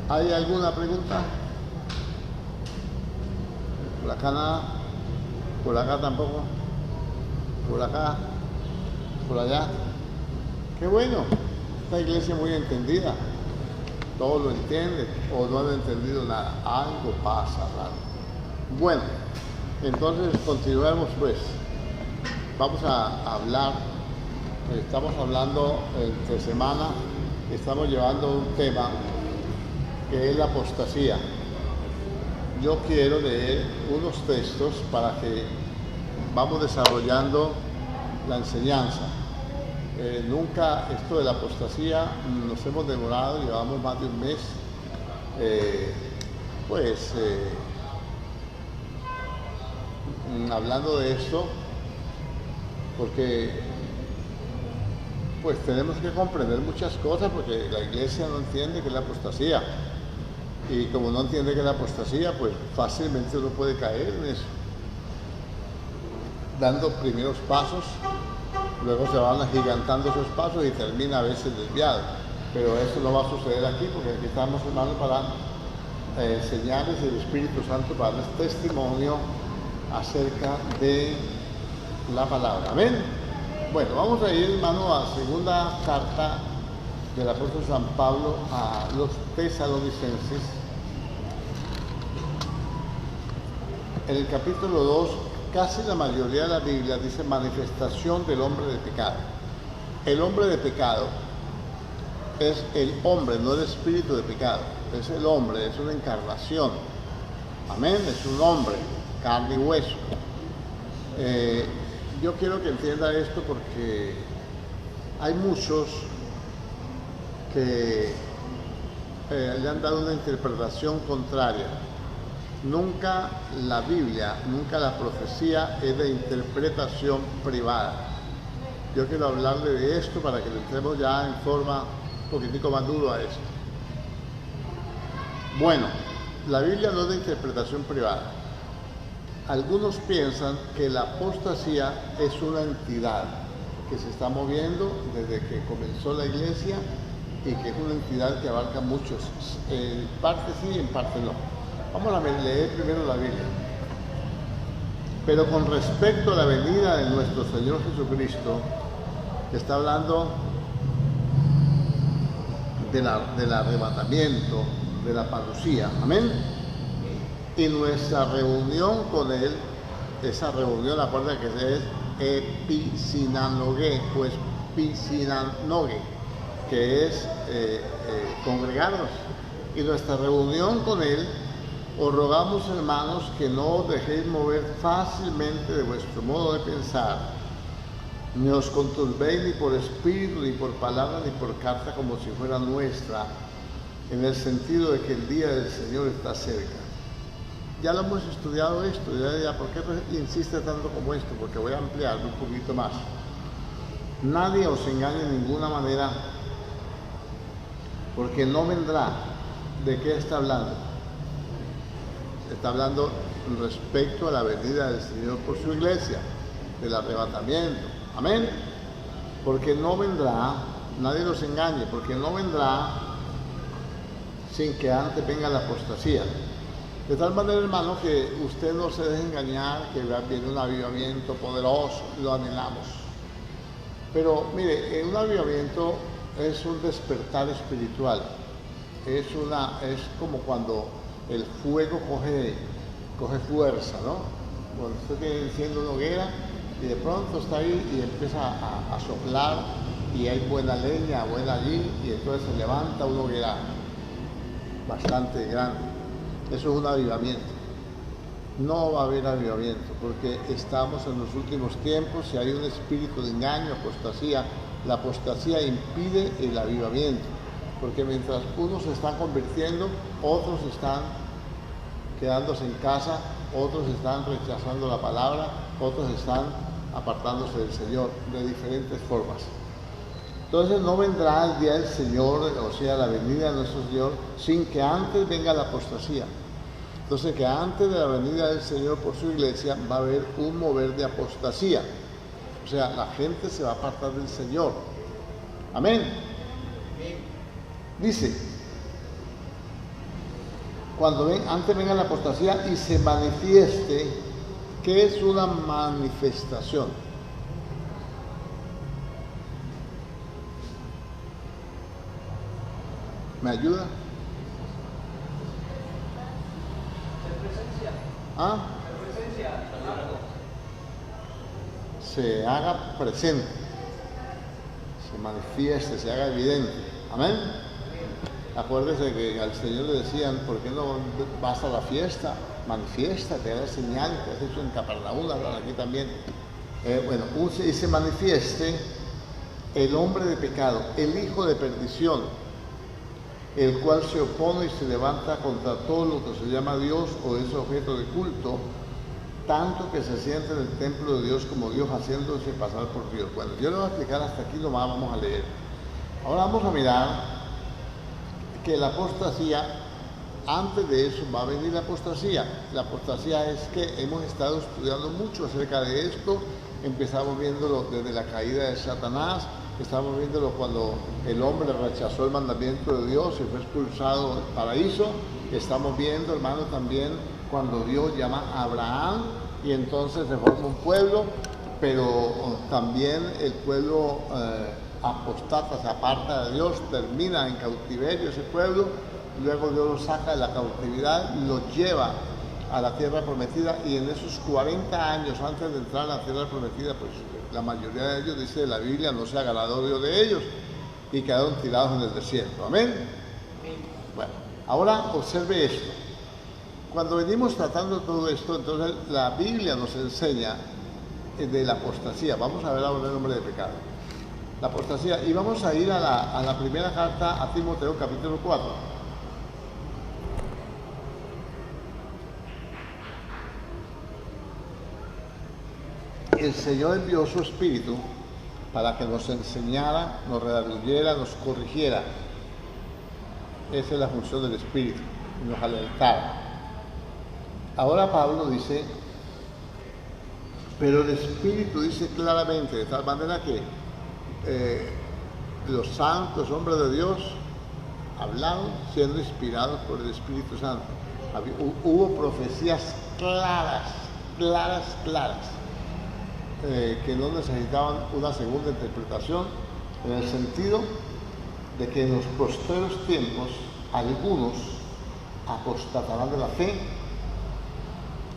¿Hay alguna pregunta? Por acá nada, por acá tampoco, por acá, por allá. Qué bueno, esta iglesia es muy entendida, todo lo entiende o no han entendido nada, algo pasa raro. Bueno, entonces continuemos pues, vamos a hablar, estamos hablando entre semana, estamos llevando un tema que es la apostasía. Yo quiero leer unos textos para que vamos desarrollando la enseñanza. Nunca esto de la apostasía nos hemos demorado, llevamos más de un mes, hablando de esto, porque pues tenemos que comprender muchas cosas, porque la iglesia no entiende qué es la apostasía. Y como no entiende qué es la apostasía, pues fácilmente uno puede caer en eso. Dando primeros pasos, luego se van agigantando esos pasos y termina a veces desviado. Pero eso no va a suceder aquí, porque aquí estamos, hermanos, para enseñarles el Espíritu Santo, para darles testimonio acerca de la palabra. Amén. Bueno, vamos a ir, hermano, a segunda carta del apóstol San Pablo a los tesalonicenses. En el capítulo 2, casi la mayoría de la Biblia dice manifestación del hombre de pecado. El hombre de pecado es el hombre, no el espíritu de pecado. Es el hombre, es una encarnación. Amén, es un hombre, carne y hueso. Yo quiero que entienda esto porque hay muchos que le han dado una interpretación contraria. Nunca la Biblia, nunca la profecía es de interpretación privada. Yo quiero hablarle de esto para que le entremos ya en forma un poquitico más duro a esto. Bueno, la Biblia no es de interpretación privada. Algunos piensan que la apostasía es una entidad que se está moviendo desde que comenzó la iglesia y que es una entidad que abarca muchos, en parte sí y en parte no. Vamos a leer primero la Biblia. Pero con respecto a la venida de nuestro Señor Jesucristo, que está hablando del arrebatamiento, de la parucía, amén. Y nuestra reunión con Él, esa reunión, acuérdense que es episinanogue o episinanogue, que es congregarnos. Y nuestra reunión con Él, os rogamos, hermanos, que no os dejéis mover fácilmente de vuestro modo de pensar, ni os conturbéis ni por espíritu, ni por palabra, ni por carta, como si fuera nuestra, en el sentido de que el día del Señor está cerca. Ya lo hemos estudiado esto, ya ¿por qué insiste tanto como esto? Porque voy a ampliarlo un poquito más. Nadie os engañe de ninguna manera, porque no vendrá. ¿De qué está hablando? Está hablando respecto a la venida del Señor por su iglesia, del arrebatamiento. Amén. Porque no vendrá, nadie los engañe, porque no vendrá sin que antes venga la apostasía. De tal manera, hermano, que usted no se deje engañar, que viene un avivamiento poderoso, lo anhelamos. Pero mire, un avivamiento es un despertar espiritual. Es como cuando el fuego coge fuerza, ¿no? Cuando usted tiene enciende una hoguera y de pronto está ahí y empieza a soplar y hay buena leña, buena allí, y entonces se levanta una hoguera bastante grande. Eso es un avivamiento. No va a haber avivamiento porque estamos en los últimos tiempos y hay un espíritu de engaño, apostasía. La apostasía impide el avivamiento, porque mientras unos se están convirtiendo, otros están quedándose en casa, otros están rechazando la palabra, otros están apartándose del Señor de diferentes formas. Entonces no vendrá el día del Señor, o sea, la venida de nuestro Señor, sin que antes venga la apostasía. Entonces que antes de la venida del Señor por su iglesia va a haber un mover de apostasía. O sea, la gente se va a apartar del Señor. Amén. Dice, antes venga la apostasía y se manifieste. ¿Qué es una manifestación? ¿Me ayuda? ¿Ah? Se haga presente, se manifieste, se haga evidente. Amén. Acuérdese que al Señor le decían, ¿por qué no vas a la fiesta? Manifiéstate, haz señal, que has hecho en Capernaum, aquí también. Y se manifieste el hombre de pecado, el hijo de perdición, el cual se opone y se levanta contra todo lo que se llama Dios o es objeto de culto, tanto que se siente en el templo de Dios como Dios, haciéndose pasar por Dios. Bueno, yo le voy a explicar hasta aquí nomás, vamos a leer. Ahora vamos a mirar que la apostasía, antes de eso va a venir la apostasía. La apostasía es que hemos estado estudiando mucho acerca de esto, empezamos viéndolo desde la caída de Satanás, estamos viéndolo cuando el hombre rechazó el mandamiento de Dios y fue expulsado del paraíso, estamos viendo, hermano, también cuando Dios llama a Abraham y entonces se forma un pueblo, pero también el pueblo apostata, se aparta de Dios, termina en cautiverio ese pueblo, luego Dios lo saca de la cautividad, lo lleva a la tierra prometida y en esos 40 años antes de entrar a la tierra prometida, pues la mayoría de ellos, dice la Biblia, no se agradó Dios de ellos y quedaron tirados en el desierto. Amén. Bueno, ahora observe esto. Cuando venimos tratando todo esto, entonces la Biblia nos enseña de la apostasía. Vamos a ver ahora el nombre de pecado. La apostasía. Y vamos a ir a la primera carta a Timoteo, capítulo 4. El Señor envió su Espíritu para que nos enseñara, nos redondeyera, nos corrigiera. Esa es la función del Espíritu, nos alentara. Ahora Pablo dice, pero el Espíritu dice claramente, de tal manera que los santos hombres de Dios hablaron siendo inspirados por el Espíritu Santo. Hubo profecías claras, que no necesitaban una segunda interpretación, en el sentido de que en los postreros tiempos algunos apostatarán de la fe,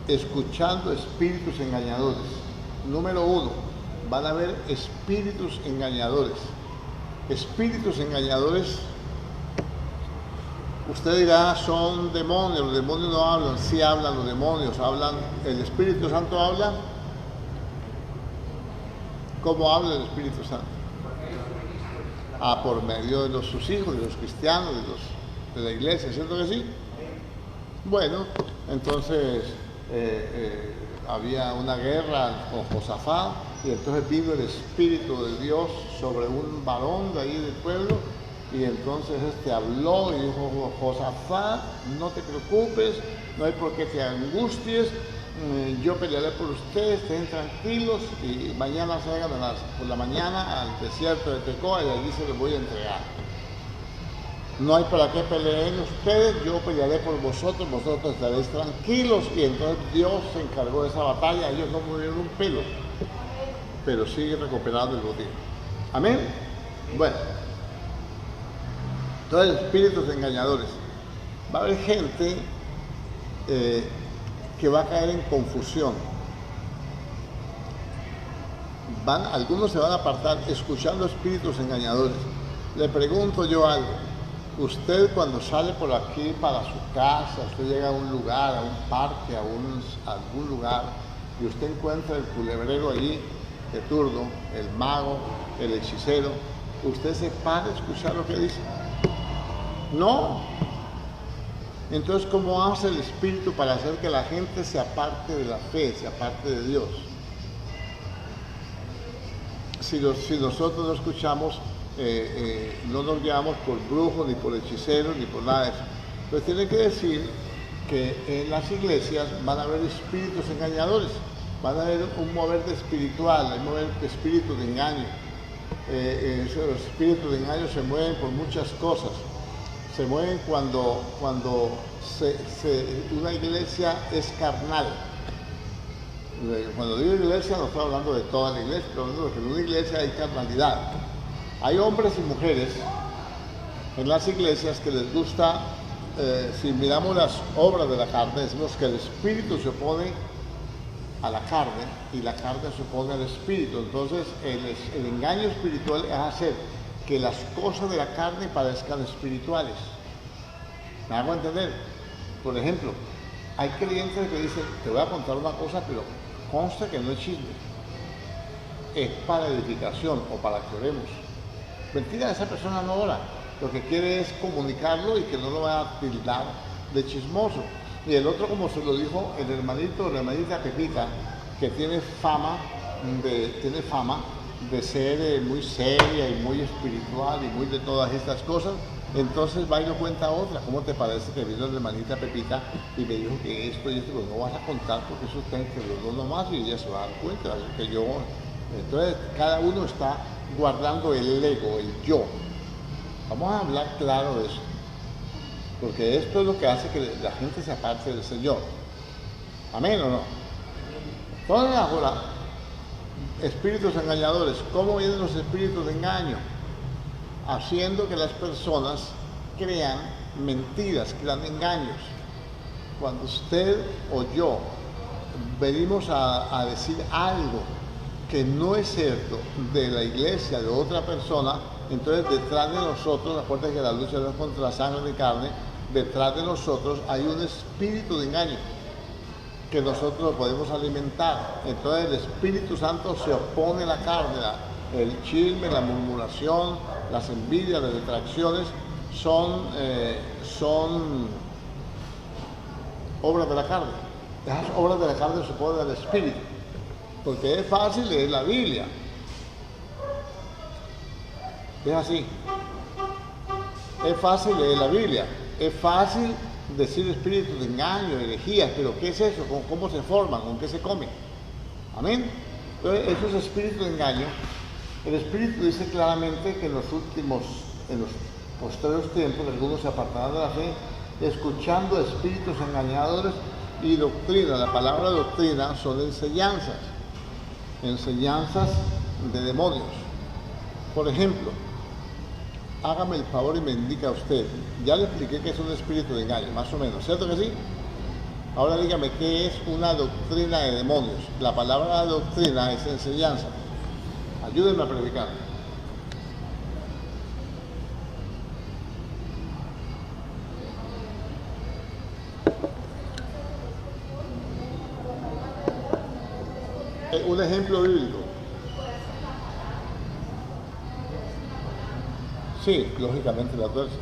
escuchando espíritus engañadores. Número 1, van a haber espíritus engañadores. Espíritus engañadores, usted dirá, son demonios. Los demonios no hablan. Sí hablan los demonios, hablan. ¿El Espíritu Santo habla? ¿Cómo habla el Espíritu Santo? Por medio de sus hijos, de los cristianos, de la iglesia, ¿cierto que sí? Bueno, entonces había una guerra con Josafat y entonces vino el Espíritu de Dios sobre un varón de ahí del pueblo y entonces habló y dijo: Josafat, no te preocupes, no hay por qué te angusties, yo pelearé por ustedes, estén tranquilos y mañana salgan por la mañana al desierto de Tecoa y allí se los voy a entregar. No hay para qué peleen ustedes, yo pelearé por vosotros, vosotros estaréis tranquilos. Y entonces Dios se encargó de esa batalla, ellos no movieron un pelo, pero sigue recuperando el botín. Amén. Bueno, entonces espíritus engañadores. Va a haber gente que va a caer en confusión. Algunos se van a apartar escuchando espíritus engañadores. Le pregunto yo algo. Usted cuando sale por aquí para su casa, usted llega a un lugar, a un parque, a algún lugar, y usted encuentra el culebrero allí de turno, el mago, el hechicero, ¿usted se para a escuchar lo que dice? No. Entonces, ¿cómo hace el Espíritu para hacer que la gente se aparte de la fe, se aparte de Dios? Si nosotros no escuchamos, no nos guiamos por brujos, ni por hechiceros, ni por nada de eso. Pues tiene que decir que en las iglesias van a haber espíritus engañadores, van a haber un mover de espiritual, hay un mover de espíritu de engaño. Los espíritus de engaño se mueven por muchas cosas. se mueven cuando una iglesia es carnal. Cuando digo iglesia no estoy hablando de toda la iglesia, estoy hablando de que en una iglesia hay carnalidad. Hay hombres y mujeres en las iglesias que les gusta, si miramos las obras de la carne, decimos que el espíritu se opone a la carne y la carne se opone al espíritu. Entonces el engaño espiritual es hacer que las cosas de la carne parezcan espirituales. ¿Me hago entender? Por ejemplo, hay creyentes que dicen, te voy a contar una cosa, pero consta que no es chisme, es para edificación o para que oremos. Mentira, esa persona no ora, lo que quiere es comunicarlo y que no lo vaya a tildar de chismoso. Y el otro, como se lo dijo el hermanito o la hermanita Pepita, que tiene fama de ser muy seria y muy espiritual y muy de todas estas cosas, entonces va y lo cuenta a otra. ¿Cómo te parece que vino la hermanita Pepita y me dijo que esto y esto? Pues no vas a contar porque eso está entre los dos nomás y ella se va a dar cuenta. Así que yo, entonces cada uno está guardando el ego, el yo. Vamos a hablar claro de eso, porque esto es lo que hace que la gente se aparte del Señor. ¿Amén o no? Entonces ahora, espíritus engañadores. ¿Cómo vienen los espíritus de engaño? Haciendo que las personas crean mentiras, crean engaños. Cuando usted o yo venimos a decir algo que no es cierto de la iglesia, de otra persona, entonces detrás de nosotros, acuérdense que la lucha no es contra la sangre ni carne, detrás de nosotros hay un espíritu de engaño que nosotros podemos alimentar. Entonces el Espíritu Santo se opone a la carne, el chisme, la murmuración, las envidias, las detracciones son obras de la carne. Esas obras de la carne se oponen al Espíritu, porque es fácil leer la Biblia. Es así. Es fácil leer la Biblia. Es fácil decir espíritus de engaño, herejías, pero ¿qué es eso? ¿Cómo se forman? ¿Con qué se comen? Amén. Entonces, esos espíritus de engaño, el Espíritu dice claramente que en los posteriores tiempos, algunos se apartarán de la fe, escuchando espíritus engañadores y doctrina. La palabra doctrina son enseñanzas de demonios. Por ejemplo, hágame el favor y me indica usted. Ya le expliqué que es un espíritu de engaño, más o menos, ¿cierto que sí? Ahora dígame, ¿qué es una doctrina de demonios? La palabra doctrina es enseñanza. Ayúdenme a predicar. Un ejemplo bíblico. Sí, lógicamente la tuerce.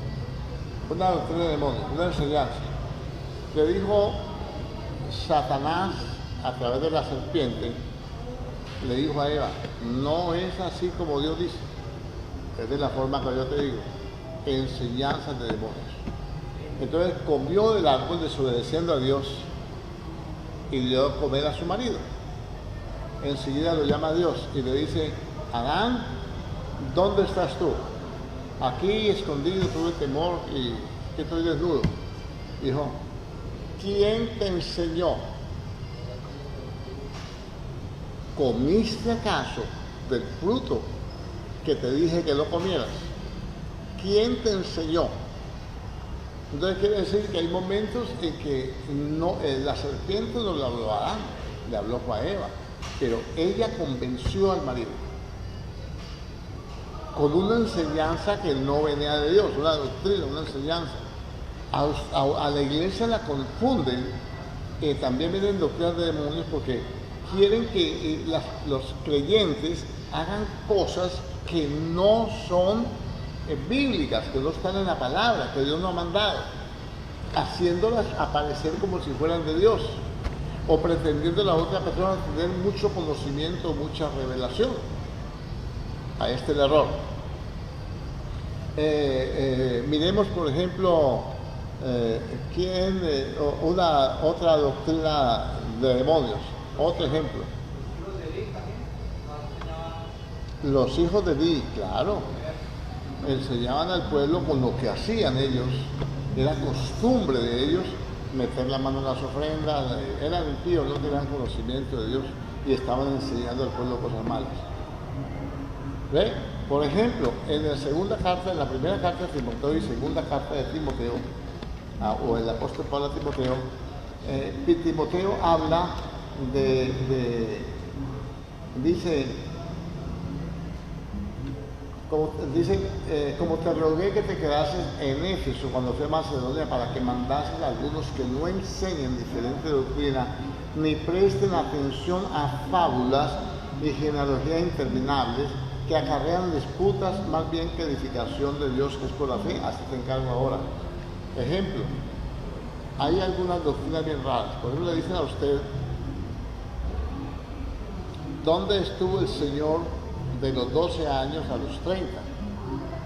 Una doctrina de demonios, una enseñanza. Le dijo Satanás a través de la serpiente, le dijo a Eva, no es así como Dios dice, es de la forma que yo te digo, enseñanzas de demonios. Entonces comió del árbol desobedeciendo a Dios y dio a comer a su marido. Enseguida lo llama a Dios y le dice, Adán, ¿dónde estás tú? Aquí escondido, tuve temor y que estoy desnudo. Dijo, ¿quién te enseñó? ¿Comiste acaso del fruto que te dije que no comieras? ¿Quién te enseñó? Entonces quiere decir que hay momentos en que la serpiente no le habló a Adán, le habló a Eva, pero ella convenció al marido con una enseñanza que no venía de Dios, una doctrina, una enseñanza. A la iglesia la confunden, también vienen doctrinas de demonios porque quieren que los creyentes hagan cosas que no son bíblicas, que no están en la palabra, que Dios no ha mandado, haciéndolas aparecer como si fueran de Dios, o pretendiendo a la otra persona tener mucho conocimiento, mucha revelación. Ahí está el error. Miremos, por ejemplo, otra doctrina de demonios. Otro ejemplo. Los hijos de Di, claro. enseñaban al pueblo con lo que hacían ellos. Era costumbre de ellos meter la mano en las ofrendas, eran impíos, no tenían conocimiento de Dios y estaban enseñando al pueblo cosas malas. ¿Ve? Por ejemplo, en la primera carta de Timoteo y segunda carta de Timoteo, o el apóstol Pablo a Timoteo, Timoteo habla dice, como te rogué que te quedases en Éfeso cuando fui a Macedonia para que mandases a algunos que no enseñen diferente doctrina, ni presten atención a fábulas y genealogías interminables que acarrean disputas más bien que edificación de Dios que es por la fe. Así te encargo ahora. Ejemplo, hay algunas doctrinas bien raras. Por ejemplo, le dicen a usted, ¿dónde estuvo el Señor de los 12 años a los 30?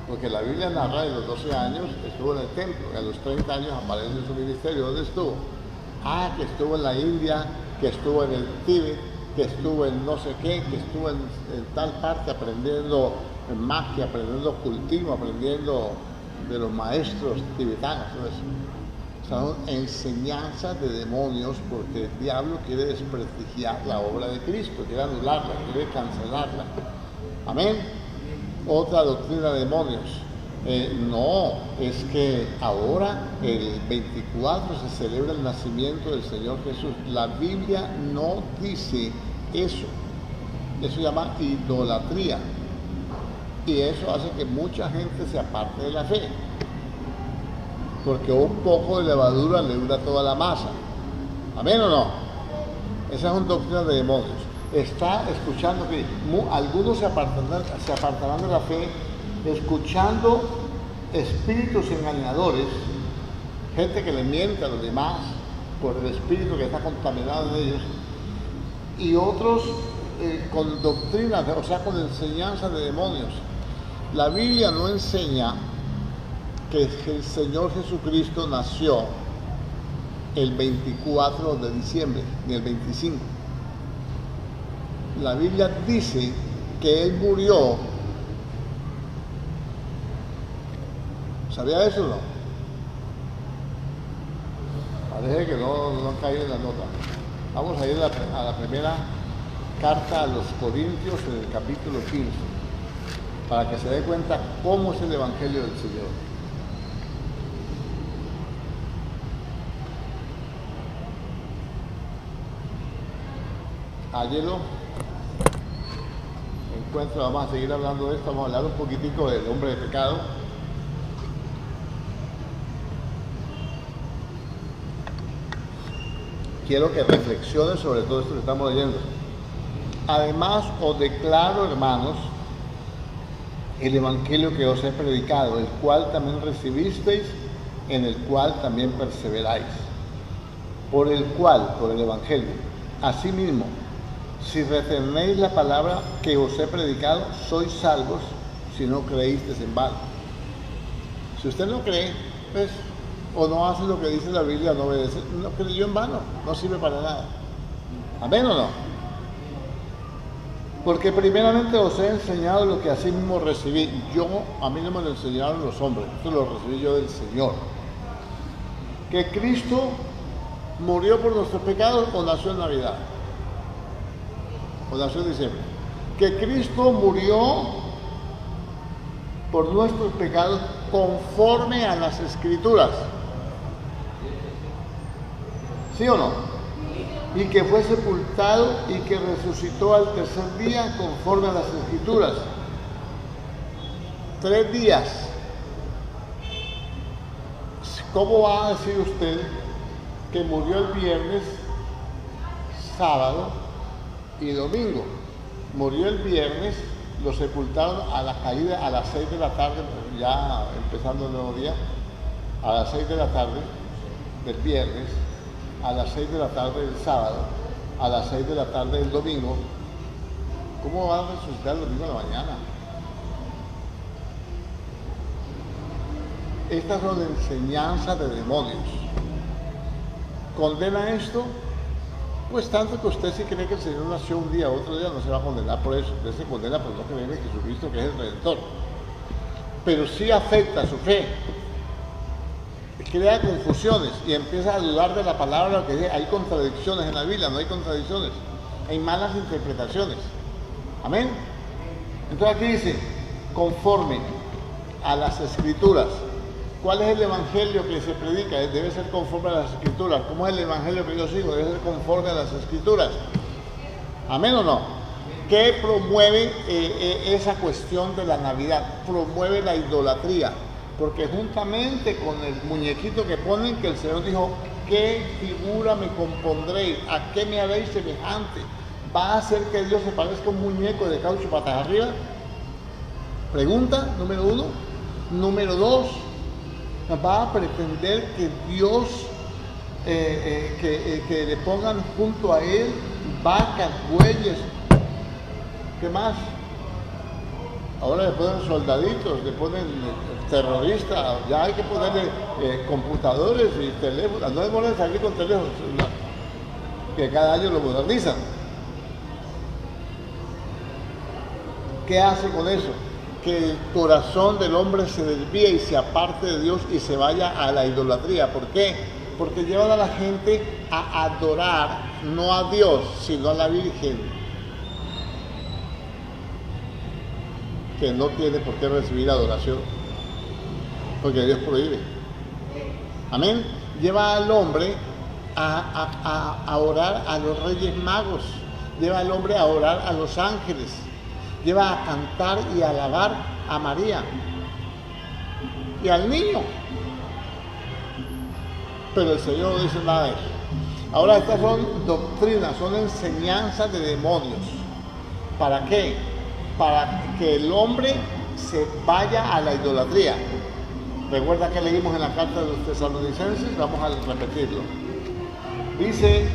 Porque la Biblia narra de los 12 años estuvo en el templo, y a los 30 años aparece en su ministerio. ¿Dónde estuvo? Que estuvo en la India, que estuvo en el Tíbet, que estuvo en no sé qué, que estuvo en tal parte aprendiendo magia, aprendiendo ocultismo, aprendiendo de los maestros tibetanos. Son enseñanzas de demonios, porque el diablo quiere desprestigiar la obra de Cristo, quiere anularla, quiere cancelarla. Amén. Otra doctrina de demonios. No, es que ahora el 24 se celebra el nacimiento del Señor Jesús. La Biblia no dice eso. Eso se llama idolatría. Y eso hace que mucha gente se aparte de la fe. Porque un poco de levadura leuda toda la masa. ¿Amén o no? Esa es una doctrina de demonios. Está escuchando que algunos se apartarán de la fe escuchando espíritus engañadores, gente que le miente a los demás por el espíritu que está contaminado en ellos, y otros con doctrinas, o sea, con enseñanzas de demonios. La Biblia no enseña que el Señor Jesucristo nació el 24 de diciembre, ni el 25. La Biblia dice que Él murió. ¿Sabía eso o no? Parece que no han caído en la nota. Vamos a ir a la primera carta a los Corintios en el capítulo 15, para que se dé cuenta cómo es el Evangelio del Señor. Ayelo, encuentro, vamos a seguir hablando de esto, vamos a hablar un poquitico del hombre de pecado. Quiero que reflexionen sobre todo esto que estamos leyendo. Además, os declaro, hermanos, el Evangelio que os he predicado, el cual también recibisteis, en el cual también perseveráis. Por el Evangelio. Asimismo, si retenéis la palabra que os he predicado, sois salvos si no creísteis en vano. Si usted no cree, pues, o no hace lo que dice la Biblia, no obedece, no creyó en vano, no sirve para nada. ¿Amén o no? Porque primeramente os he enseñado lo que así mismo recibí. A mí no me lo enseñaron los hombres, esto lo recibí yo del Señor. Que Cristo murió por nuestros pecados o nació en Navidad, o nació en diciembre. Que Cristo murió por nuestros pecados conforme a las Escrituras. ¿Sí o no? Y que fue sepultado y que resucitó al tercer día conforme a las Escrituras. 3 días. ¿Cómo va a decir usted que murió el viernes, sábado y domingo? Murió el viernes, lo sepultaron a la caída a las 6 de la tarde, ya empezando el nuevo día, a las 6 de la tarde del viernes, a las 6 de la tarde del sábado, a las 6 de la tarde del domingo. ¿Cómo va a resucitar el domingo en la mañana? Estas son enseñanzas de demonios. ¿Condena esto? Pues tanto que usted si cree que el Señor nació un día, otro día, no se va a condenar por eso. Usted se condena por no creer en Jesucristo, que es el Redentor. pero sí afecta su fe. Crea confusiones y empieza a dudar de la palabra, que hay contradicciones en la Biblia, no hay contradicciones, hay malas interpretaciones. Amén. Entonces aquí dice, conforme a las Escrituras. ¿Cuál es el evangelio que se predica? Debe ser conforme a las Escrituras. ¿Cómo es el evangelio que yo sigo? Debe ser conforme a las Escrituras. ¿Amén o no? ¿Qué promueve esa cuestión de la Navidad? Promueve la idolatría. Porque juntamente con el muñequito que ponen, que el Señor dijo, ¿qué figura me compondréis? ¿A qué me haréis semejante? ¿Va a hacer que Dios se parezca a un muñeco de caucho patas arriba? Pregunta número 1. Número 2, va a pretender que Dios, que le pongan junto a Él vacas, bueyes. ¿Qué más? Ahora le ponen soldaditos, le ponen terroristas, ya hay que ponerle computadores y teléfonos. No demoran salir con teléfonos, que cada año lo modernizan. ¿Qué hace con eso? Que el corazón del hombre se desvíe y se aparte de Dios y se vaya a la idolatría. ¿Por qué? Porque llevan a la gente a adorar no a Dios, sino a la Virgen, que no tiene por qué recibir adoración, porque Dios prohíbe. Amén. Lleva al hombre a orar a los Reyes Magos, lleva al hombre a orar a los ángeles, lleva a cantar y a alabar a María y al niño. Pero el Señor no dice nada de eso. Ahora estas son doctrinas, son enseñanzas de demonios. ¿Para qué? Para que el hombre se vaya a la idolatría. Recuerda que leímos en la carta de los Tesalonicenses, vamos a repetirlo. Dice: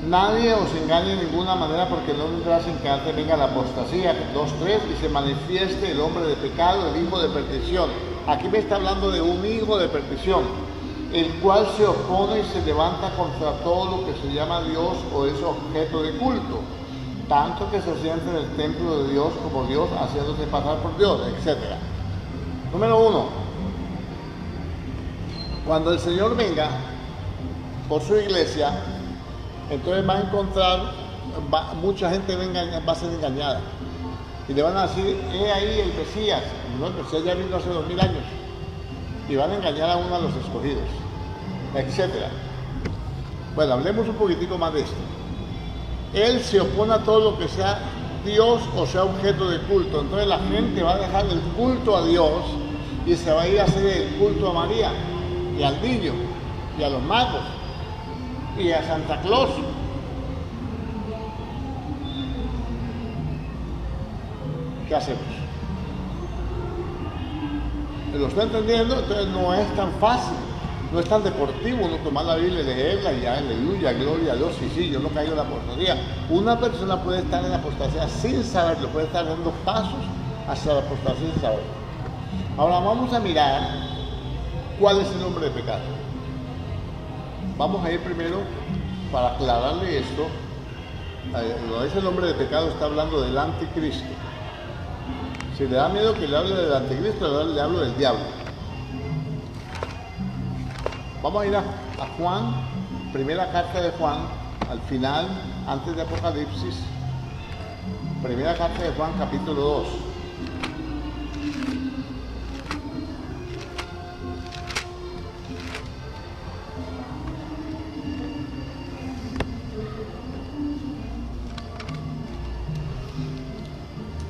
nadie os engañe de ninguna manera, porque no vendrá sin que antes venga la apostasía, 2:3, y se manifieste el hombre de pecado, el hijo de perdición. Aquí me está hablando de un hijo de perdición, el cual se opone y se levanta contra todo lo que se llama Dios o es objeto de culto, tanto que se siente en el templo de Dios como Dios, haciéndose pasar por Dios, etc. Número 1. Cuando el Señor venga por su iglesia, entonces va a encontrar, mucha gente va a ser engañada. Y le van a decir: he ahí el Mesías. No, el Mesías ya vino hace 2000 años. Y van a engañar a uno de los escogidos, etc. Bueno, hablemos un poquitico más de esto. Él se opone a todo lo que sea Dios o sea objeto de culto. Entonces la gente va a dejar el culto a Dios y se va a ir a hacer el culto a María y al niño y a los magos y a Santa Claus. ¿Qué hacemos? ¿Lo está entendiendo? Entonces no es tan fácil, no es tan deportivo uno tomar la Biblia y leerla y ya, aleluya, gloria a Dios, sí, yo no caigo en la apostasía. Una persona puede estar en la apostasía sin saberlo, puede estar dando pasos hacia la apostasía sin saberlo. Ahora vamos a mirar cuál es el hombre de pecado. Vamos a ir primero, para aclararle esto, lo dice el hombre de pecado, está hablando del anticristo. Si le da miedo que le hable del anticristo, le hablo del diablo. Vamos a ir a Juan, primera carta de Juan, al final, antes de Apocalipsis. Primera carta de Juan, capítulo 2.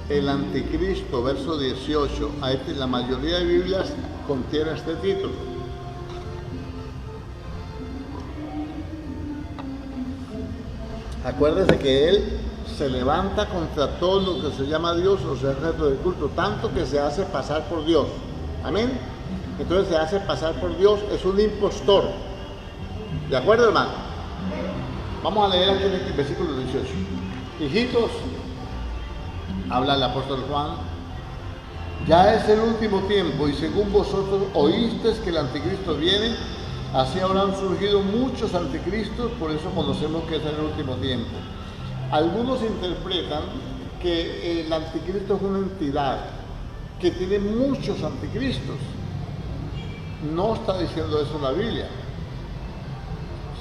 El anticristo, verso 18. La mayoría de Biblias contiene este título. Acuérdese que él se levanta contra todo lo que se llama Dios o sea objeto de culto, tanto que se hace pasar por Dios. Amén. Entonces se hace pasar por Dios, es un impostor. ¿De acuerdo, hermano? Vamos a leer aquí en el versículo 18. Hijitos, habla el apóstol Juan, ya es el último tiempo, y según vosotros oísteis que el anticristo viene, así habrán surgido muchos anticristos, por eso conocemos que es el último tiempo. Algunos interpretan que que el anticristo es una entidad que tiene muchos anticristos. No está diciendo eso en la Biblia.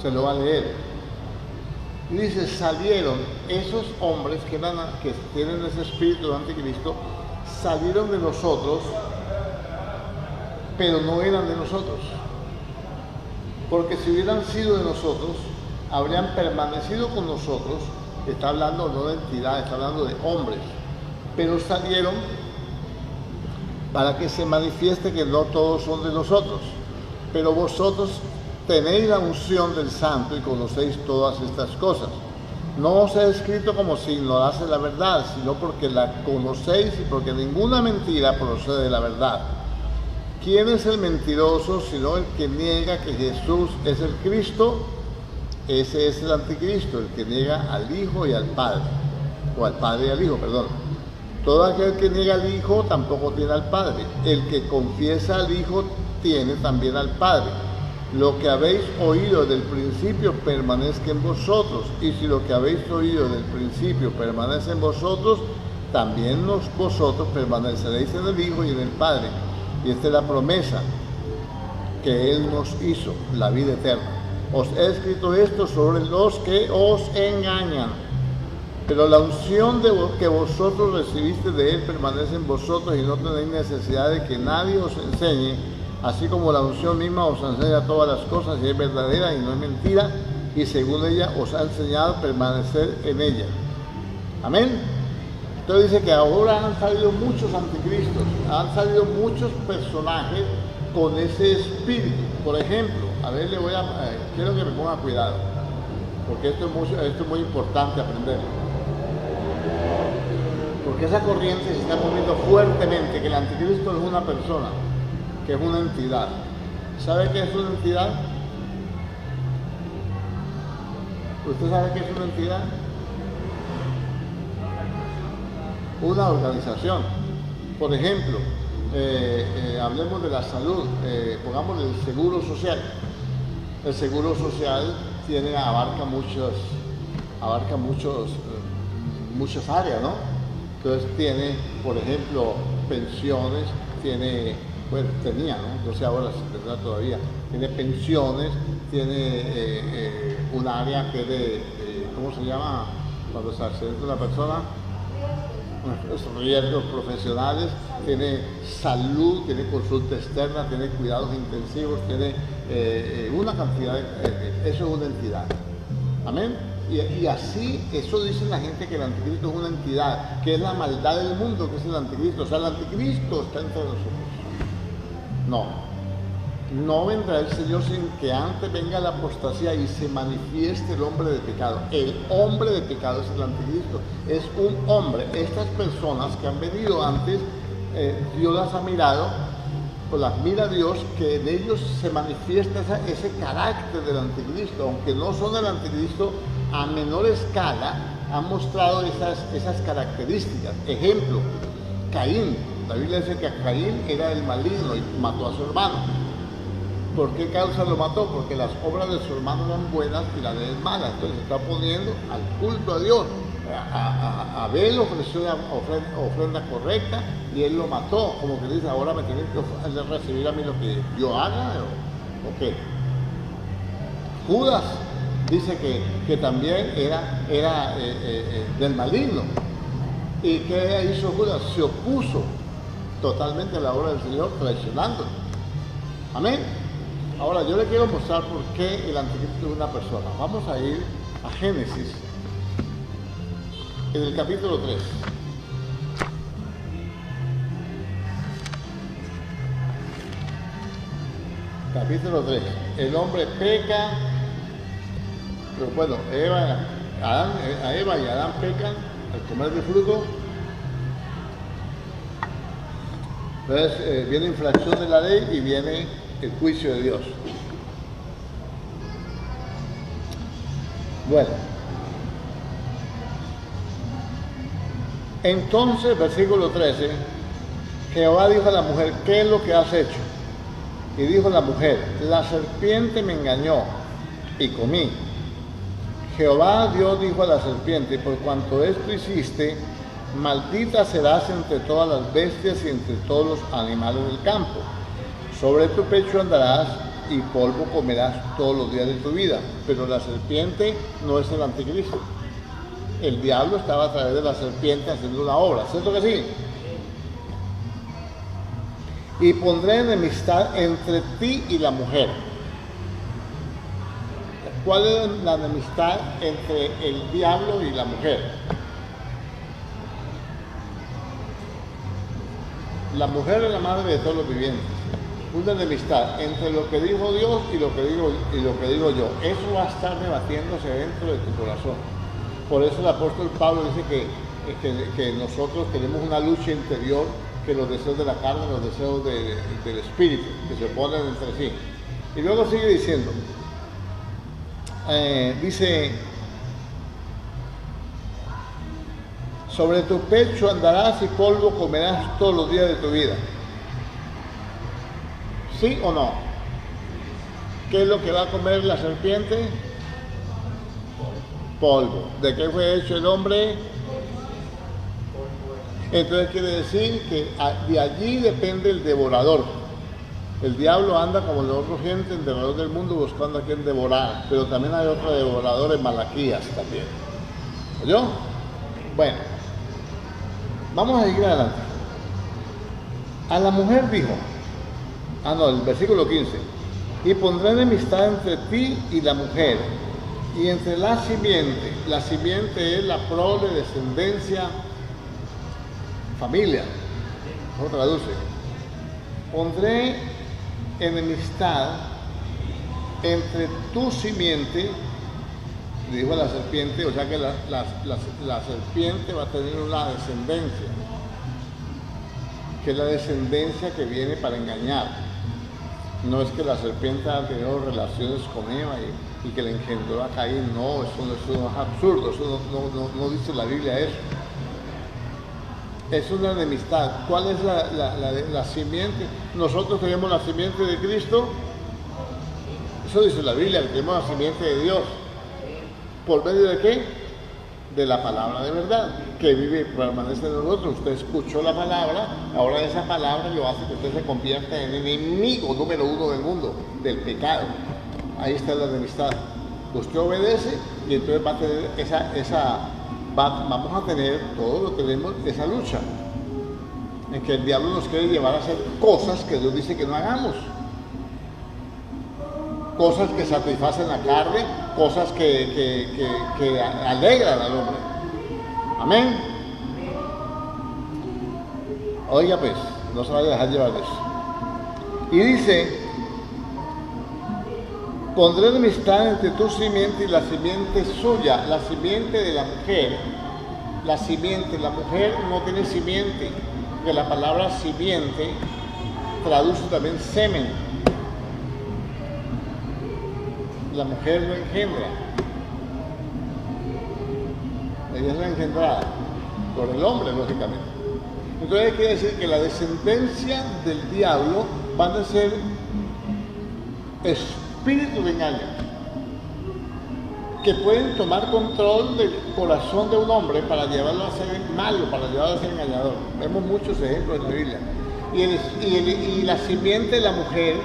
Se lo va a leer. Y dice, salieron esos hombres que tienen ese espíritu de anticristo, salieron de nosotros, pero no eran de nosotros. Porque si hubieran sido de nosotros, habrían permanecido con nosotros. Está hablando no de entidad, está hablando de hombres. Pero salieron para que se manifieste que no todos son de nosotros. Pero vosotros tenéis la unción del Santo y conocéis todas estas cosas. No os he escrito como si ignorase la verdad, sino porque la conocéis y porque ninguna mentira procede de la verdad. ¿Quién es el mentiroso sino el que niega que Jesús es el Cristo? Ese es el anticristo, el que niega al Hijo y al Padre, o al Padre y al Hijo, perdón. Todo aquel que niega al Hijo tampoco tiene al Padre. El que confiesa al Hijo tiene también al Padre. Lo que habéis oído del principio permanezca en vosotros, y si lo que habéis oído del principio permanece en vosotros, también vosotros permaneceréis en el Hijo y en el Padre. Y esta es la promesa que Él nos hizo, la vida eterna. Os he escrito esto sobre los que os engañan, pero la unción que vosotros recibiste de Él permanece en vosotros y no tenéis necesidad de que nadie os enseñe, así como la unción misma os enseña todas las cosas y es verdadera y no es mentira, y según ella os ha enseñado a permanecer en ella. Amén. Entonces dice que ahora han salido muchos anticristos, han salido muchos personajes con ese espíritu. Por ejemplo, a ver, quiero que me ponga cuidado, porque esto es muy importante aprenderlo. Porque esa corriente se está moviendo fuertemente, que el anticristo es una persona, que es una entidad. ¿Sabe qué es una entidad? ¿Usted sabe qué es una entidad? Una organización. Por ejemplo, hablemos de la salud, pongamos el seguro social. El seguro social abarca muchas áreas, ¿no? Entonces tiene, por ejemplo, pensiones, tenía, ¿no? Entonces ahora se tendrá todavía. Tiene pensiones, tiene un área que es de, ¿cómo se llama? Cuando se accidenta una persona, riesgos profesionales, tiene salud, tiene consulta externa, tiene cuidados intensivos, tiene una cantidad eso es una entidad. Amén. Y así, eso dice la gente, que el anticristo es una entidad, que es la maldad del mundo, que es el anticristo. O sea, el anticristo está entre nosotros. No vendrá el Señor sin que antes venga la apostasía y se manifieste el hombre de pecado. El hombre de pecado es el anticristo, es un hombre. Estas personas que han venido antes, Dios las ha mirado, pues las mira Dios, que en ellos se manifiesta ese carácter del anticristo, aunque no son el anticristo, a menor escala han mostrado esas características. Ejemplo, Caín. La Biblia dice que Caín era el maligno y mató a su hermano. ¿Por qué causa lo mató? Porque las obras de su hermano eran buenas y la de él malas. Entonces se está poniendo al culto a Dios. Abel ofreció una ofrenda correcta y él lo mató. Como que dice, ahora me tienen que recibir a mí lo que yo haga. ¿O qué? Judas dice que también era del maligno. ¿Y qué hizo Judas? Se opuso totalmente a la obra del Señor, traicionándolo. Amén. Ahora yo le quiero mostrar por qué el anticristo es una persona. Vamos a ir a Génesis, en el capítulo 3. Capítulo 3. El hombre peca, pero bueno, a Eva y Adán pecan al comer del fruto. Entonces viene infracción de la ley y viene el juicio de Dios. Bueno, entonces, versículo 13, Jehová dijo a la mujer, ¿qué es lo que has hecho? Y dijo la mujer, la serpiente me engañó y comí. Jehová Dios dijo a la serpiente, por cuanto esto hiciste, maldita serás entre todas las bestias y entre todos los animales del campo. Sobre tu pecho andarás y polvo comerás todos los días de tu vida. Pero la serpiente no es el anticristo. El diablo estaba a través de la serpiente haciendo una obra, ¿cierto que sí? Y pondré enemistad entre ti y la mujer. ¿Cuál es la enemistad entre el diablo y la mujer? La mujer es la madre de todos los vivientes. Una enemistad entre lo que dijo Dios y lo que digo yo. Eso va a estar debatiéndose dentro de tu corazón. Por eso el apóstol Pablo dice que nosotros tenemos una lucha interior, que los deseos de la carne, los deseos del espíritu, que se oponen entre sí. Y luego sigue diciendo, dice, sobre tu pecho andarás y polvo comerás todos los días de tu vida. ¿Sí o no? ¿Qué es lo que va a comer la serpiente? Polvo. ¿De qué fue hecho el hombre? Entonces quiere decir que de allí depende el devorador. El diablo anda como el otro gente alrededor del mundo buscando a quien devorar, pero también hay otro devorador en Malaquías también. ¿Oyó? Bueno, vamos a seguir adelante. A la mujer dijo, el versículo 15, y pondré enemistad entre ti y la mujer, y entre la simiente es la prole, descendencia, familia, ¿cómo traduce? Pondré enemistad entre tu simiente, dijo la serpiente, o sea que la serpiente va a tener una descendencia, que es la descendencia que viene para engañar. No es que la serpiente haya tenido relaciones con Eva y que le engendró a Caín, no, eso es absurdo, eso no dice la Biblia eso. Es una enemistad. ¿Cuál es la simiente? Nosotros tenemos la simiente de Cristo. Eso dice la Biblia, que tenemos la simiente de Dios. ¿Por medio de qué? De la palabra de verdad, que vive y permanece en nosotros. Usted escuchó la palabra, ahora esa palabra lo hace que usted se convierta en enemigo número uno del mundo, del pecado. Ahí está la enemistad. Usted obedece y entonces va a tener vamos a tener, todos lo tenemos, esa lucha en que el diablo nos quiere llevar a hacer cosas que Dios dice que no hagamos, cosas que satisfacen la carne, cosas que alegran al hombre. Amén. Oiga pues, no se vaya a dejar llevar de eso. Y dice, pondré enemistad entre tu simiente y la simiente suya, la simiente de la mujer. La mujer no tiene simiente, que la palabra simiente traduce también semen. La mujer no engendra, ella es la engendrada por el hombre, lógicamente. Entonces quiere decir que la descendencia del diablo van a ser espíritus de engaño que pueden tomar control del corazón de un hombre para llevarlo a ser malo, para llevarlo a ser engañador. Vemos muchos ejemplos en la Biblia. Y la simiente de la mujer,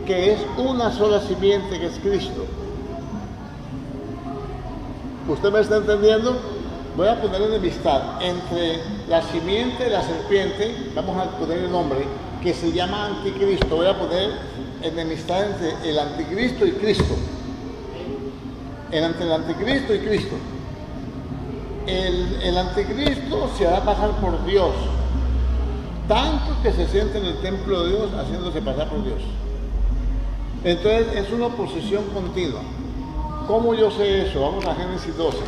que es una sola simiente, que es Cristo. ¿Usted me está entendiendo? Voy a poner enemistad entre la simiente de la serpiente, vamos a poner el nombre, que se llama anticristo. Voy a poner enemistad entre el anticristo y Cristo. Entre el anticristo y Cristo. El anticristo se hará pasar por Dios, tanto que se siente en el templo de Dios haciéndose pasar por Dios. Entonces es una oposición continua. ¿Cómo yo sé eso? Vamos a Génesis 12.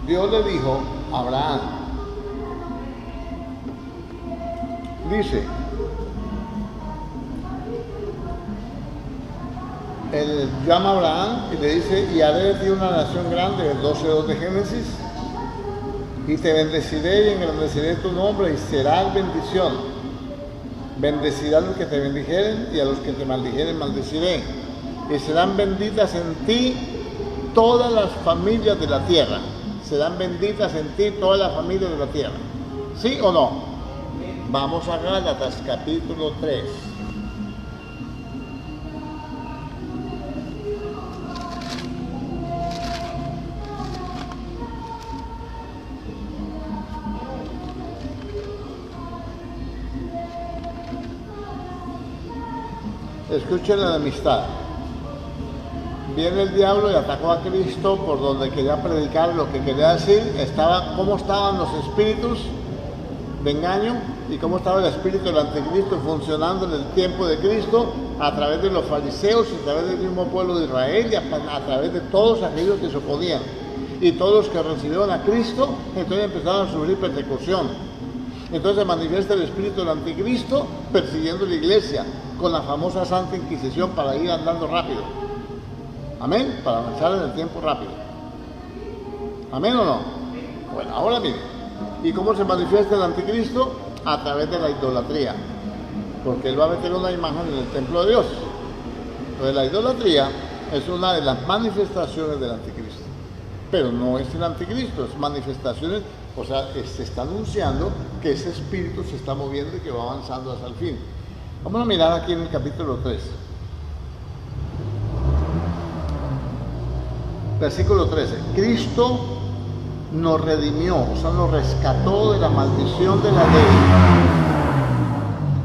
Dios le dijo a Abraham, dice, él llama a Abraham y le dice, y haré de ti una nación grande, el 12:2 de Génesis, y te bendeciré y engrandeceré tu nombre y serás bendición. Bendeciré a los que te bendijeren y a los que te maldijeren maldeciré. Y serán benditas en ti todas las familias de la tierra. Serán benditas en ti todas las familias de la tierra. ¿Sí o no? Vamos a Gálatas capítulo 3. Escuchen la enemistad. Viene el diablo y atacó a Cristo por donde quería predicar lo que quería decir. Cómo estaban los espíritus de engaño y cómo estaba el espíritu del anticristo funcionando en el tiempo de Cristo a través de los fariseos y a través del mismo pueblo de Israel y a través de todos aquellos que se oponían. Y todos los que recibieron a Cristo, entonces empezaron a sufrir persecución. Entonces se manifiesta el espíritu del anticristo persiguiendo la iglesia con la famosa Santa Inquisición para ir andando rápido. Amén, para avanzar en el tiempo rápido. Amén o no. Bueno, ahora miren, ¿y cómo se manifiesta el anticristo? A través de la idolatría, porque él va a meter una imagen en el templo de Dios. Entonces la idolatría es una de las manifestaciones del anticristo, pero no es el anticristo, es manifestaciones. O sea, se está anunciando que ese espíritu se está moviendo y que va avanzando hasta el fin. Vamos a mirar aquí en el capítulo 3. Versículo 13. Cristo nos redimió, o sea, nos rescató de la maldición de la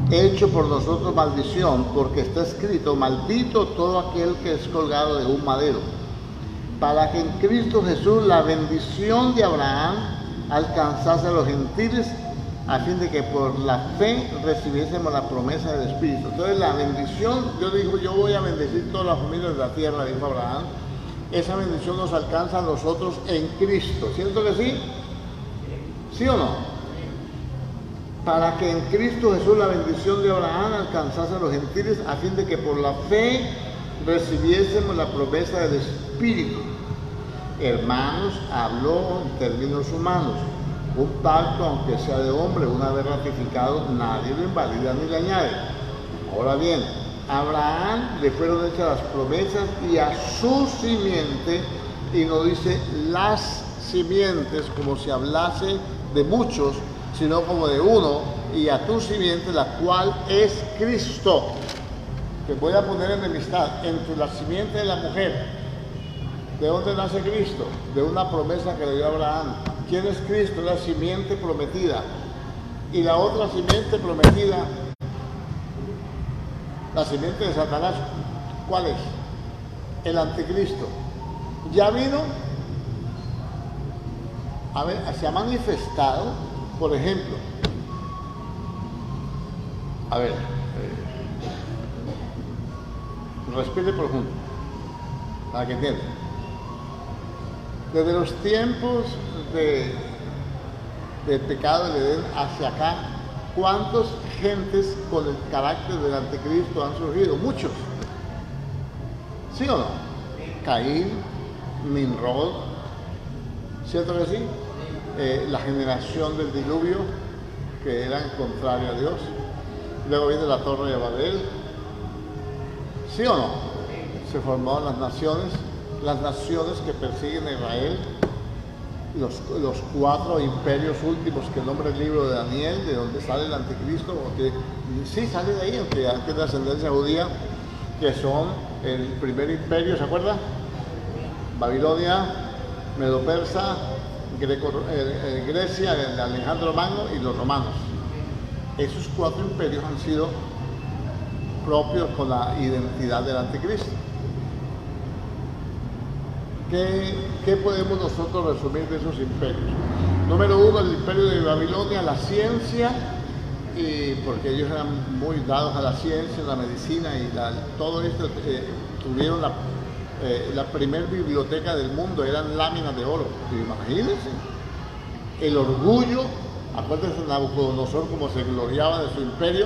ley, hecho por nosotros maldición, porque está escrito: maldito todo aquel que es colgado de un madero, para que en Cristo Jesús la bendición de Abraham alcanzase a los gentiles, a fin de que por la fe recibiésemos la promesa del Espíritu. Entonces la bendición, Dios dijo: yo voy a bendecir todas las familias de la tierra, dijo Abraham. Esa bendición nos alcanza a nosotros en Cristo. ¿Cierto que sí? ¿Sí o no? Para que en Cristo Jesús la bendición de Abraham alcanzase a los gentiles, a fin de que por la fe recibiésemos la promesa del Espíritu. Hermanos, habló en términos humanos. Un pacto, aunque sea de hombre, una vez ratificado, nadie lo invalida ni le añade. Ahora bien, a Abraham le fueron hechas las promesas y a su simiente, y no dice las simientes como si hablase de muchos, sino como de uno, y a tu simiente, la cual es Cristo. Te voy a poner enemistad entre la simiente de la mujer. ¿De dónde nace Cristo? De una promesa que le dio Abraham. ¿Quién es Cristo? La simiente prometida. Y la otra simiente prometida, la simiente de Satanás, ¿cuál es? El anticristo. Ya vino, a ver, se ha manifestado, por ejemplo, a ver, respire profundo, para que entiendan. Desde los tiempos del pecado de Edén hacia acá, ¿cuántas gentes con el carácter del anticristo han surgido? Muchos. ¿Sí o no? Caín, Nimrod, ¿cierto que sí? La generación del diluvio, que eran contrarios a Dios. Luego viene la Torre de Babel. ¿Sí o no? Se formaron las naciones que persiguen a Israel, los 4 imperios últimos que nombra el libro de Daniel, de donde sale el anticristo, porque sí sale de ahí, aunque es de ascendencia judía, que son el primer imperio, ¿se acuerda? Babilonia, Medo-Persa, Grecia, el de Alejandro Magno y los romanos. Esos 4 imperios han sido propios con la identidad del anticristo. ¿Qué podemos nosotros resumir de esos imperios? Número 1, el imperio de Babilonia, la ciencia, y porque ellos eran muy dados a la ciencia, la medicina y todo esto, tuvieron la primer biblioteca del mundo, eran láminas de oro. Imagínense, el orgullo, acuérdense de Nabucodonosor como se gloriaba de su imperio.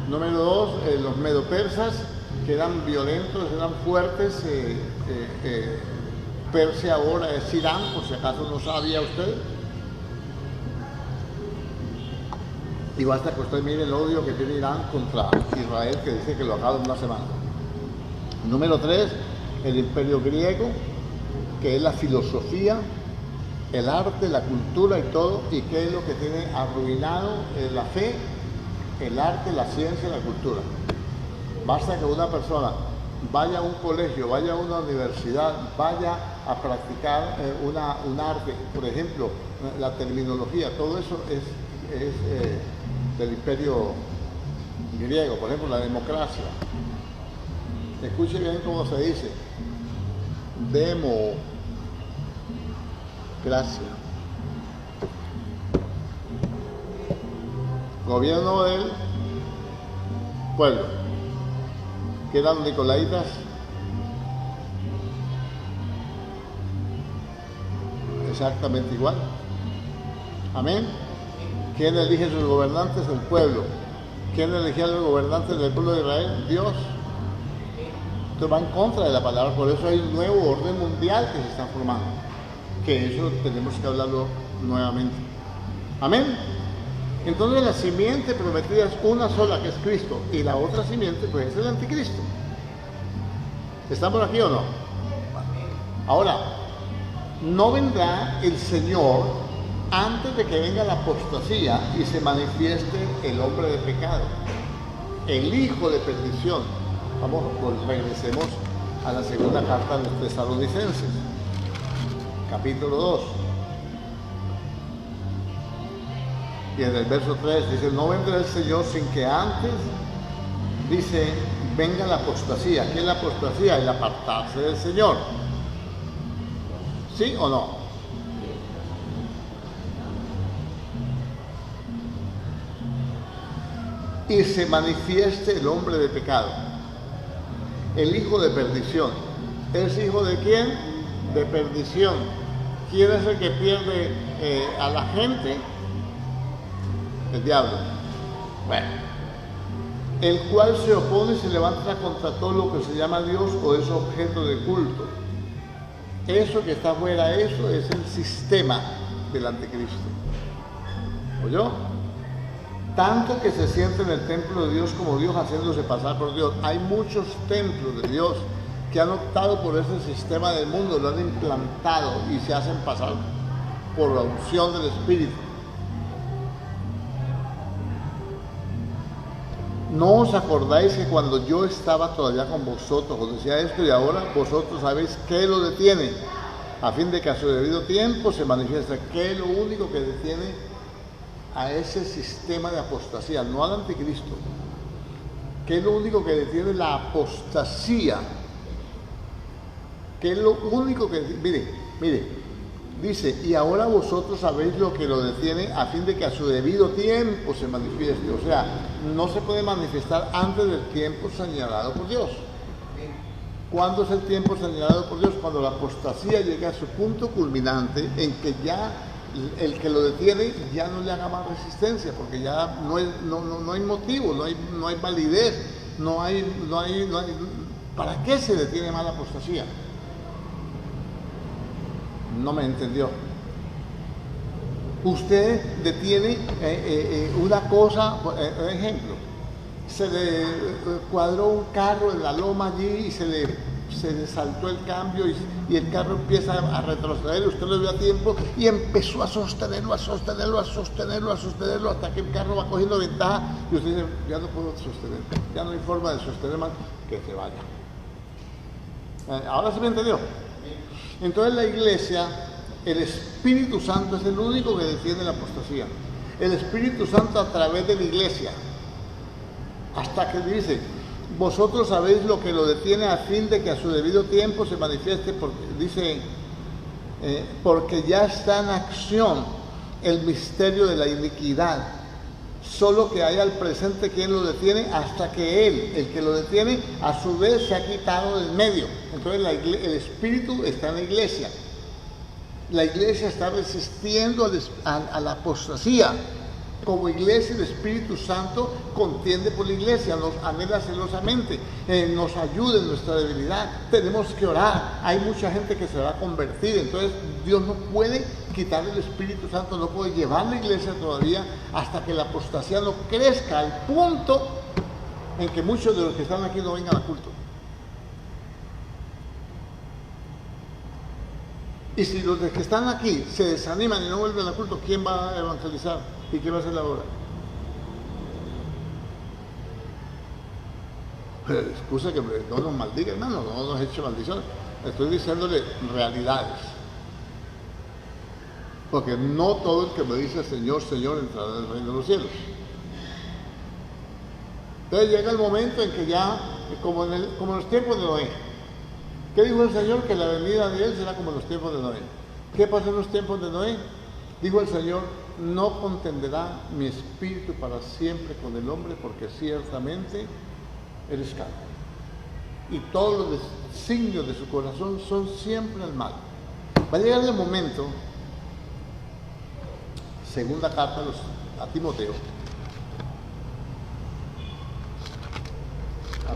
Número 2, los medo-persas, que eran violentos, eran fuertes. Persia ahora es Irán, por si acaso no sabía usted. Y basta que usted mire el odio que tiene Irán contra Israel, que dice que lo acaba en una semana. Número 3, el imperio griego, que es la filosofía, el arte, la cultura y todo, y qué es lo que tiene arruinado la fe, el arte, la ciencia y la cultura. Basta que una persona vaya a un colegio, vaya a una universidad, vaya a practicar un arte, por ejemplo, la terminología, todo eso es del imperio griego, por ejemplo, la democracia. Escuche bien cómo se dice, democracia. Gobierno del pueblo, que eran nicolaitas, exactamente igual. Amén. ¿Quién elige sus gobernantes? El pueblo. ¿Quién elegía a los gobernantes del pueblo de Israel? Dios. Esto va en contra de la palabra, por eso hay un nuevo orden mundial que se está formando, que eso tenemos que hablarlo nuevamente. Amén. Entonces la simiente prometida es una sola, que es Cristo, y la otra simiente pues es el anticristo. ¿Estamos aquí o no? Ahora, no vendrá el Señor antes de que venga la apostasía y se manifieste el hombre de pecado, el hijo de perdición. Vamos, pues regresemos a la segunda carta de los Tesalonicenses, capítulo 2. Y en el verso 3 dice, no vendrá el Señor sin que antes, dice, venga la apostasía. ¿Qué es la apostasía? El apartarse del Señor. ¿Sí o no? Y se manifieste el hombre de pecado, el hijo de perdición. ¿Es hijo de quién? De perdición. ¿Quién es el que pierde a la gente? El diablo. Bueno, el cual se opone y se levanta contra todo lo que se llama Dios o es objeto de culto. Eso que está fuera, eso es el sistema del anticristo. ¿Oyó? Tanto que se siente en el templo de Dios como Dios, haciéndose pasar por Dios. Hay muchos templos de Dios que han optado por ese sistema del mundo, lo han implantado y se hacen pasar por la unción del Espíritu. ¿No os acordáis que cuando yo estaba todavía con vosotros os decía esto, y ahora vosotros sabéis qué lo detiene, a fin de que a su debido tiempo se manifieste? ¿Qué es lo único que detiene a ese sistema de apostasía? No al anticristo. ¿Qué es lo único que detiene la apostasía? ¿Qué es lo único que... Mire, dice, y ahora vosotros sabéis lo que lo detiene, a fin de que a su debido tiempo se manifieste. O sea, no se puede manifestar antes del tiempo señalado por Dios. ¿Cuándo es el tiempo señalado por Dios? Cuando la apostasía llega a su punto culminante, en que ya el que lo detiene ya no le haga más resistencia, porque ya no hay motivo, no hay validez, no hay. ¿Para qué se detiene más la apostasía? No me entendió. Usted detiene una cosa, por ejemplo, se le cuadró un carro en la loma allí y se le saltó el cambio y el carro empieza a retroceder, usted lo vio a tiempo y empezó a sostenerlo hasta que el carro va cogiendo ventaja y usted dice, ya no puedo sostener, ya no hay forma de sostener más, que se vaya. ¿Ahora sí me entendió? Entonces la iglesia, el Espíritu Santo es el único que detiene la apostasía. El Espíritu Santo a través de la iglesia. Hasta que dice, vosotros sabéis lo que lo detiene, a fin de que a su debido tiempo se manifieste, porque dice, porque ya está en acción el misterio de la iniquidad. Solo que hay al presente quien lo detiene, hasta que él, el que lo detiene, a su vez se ha quitado del medio. Entonces el Espíritu está en la iglesia. La iglesia está resistiendo a la apostasía. Como iglesia, el Espíritu Santo contiende por la iglesia, nos anhela celosamente, nos ayuda en nuestra debilidad. Tenemos que orar. Hay mucha gente que se va a convertir, entonces Dios no puede quitar el Espíritu Santo, no puede llevar la iglesia todavía hasta que la apostasía no crezca al punto en que muchos de los que están aquí no vengan al culto. Y si los que están aquí se desaniman y no vuelven al culto, ¿quién va a evangelizar? ¿Y qué va a hacer la obra? Excusa que no nos maldiga, hermano, no nos eche maldiciones. Estoy diciéndole realidades. Porque no todo el que me dice Señor, Señor entrará en el reino de los cielos. Entonces llega el momento en que ya, como en los tiempos de Noé. ¿Qué dijo el Señor? Que la venida de Él será como en los tiempos de Noé. ¿Qué pasó en los tiempos de Noé? Dijo el Señor, no contenderá mi espíritu para siempre con el hombre, porque ciertamente él es carne. Y todos los designios de su corazón son siempre el mal. Va a llegar el momento, segunda carta a Timoteo,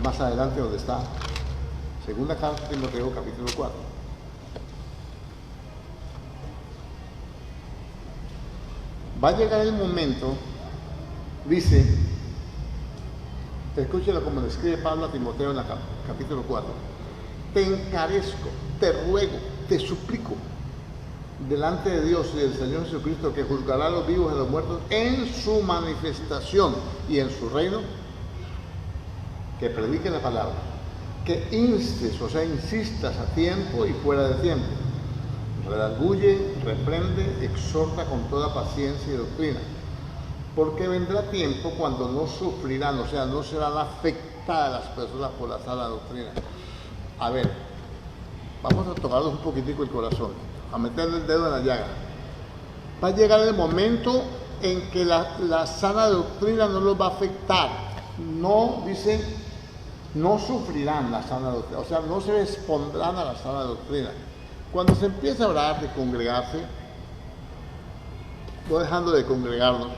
más adelante donde está, segunda carta a Timoteo, capítulo 4. Va a llegar el momento, dice, escúchelo como le escribe Pablo a Timoteo en el capítulo 4. Te encarezco, te ruego, te suplico, delante de Dios y del Señor Jesucristo, que juzgará a los vivos y a los muertos en su manifestación y en su reino, que predique la palabra, que instes, o sea, insistas a tiempo y fuera de tiempo. Redarguye, reprende, exhorta con toda paciencia y doctrina. Porque vendrá tiempo cuando no sufrirán, o sea, no serán afectadas las personas por la sana doctrina. A ver, vamos a tocarnos un poquitico el corazón, a meterle el dedo en la llaga. Va a llegar el momento en que la sana doctrina no los va a afectar. No, dice, no sufrirán la sana doctrina, o sea, no se expondrán a la sana doctrina. Cuando se empieza a hablar de congregarse, no dejando de congregarnos,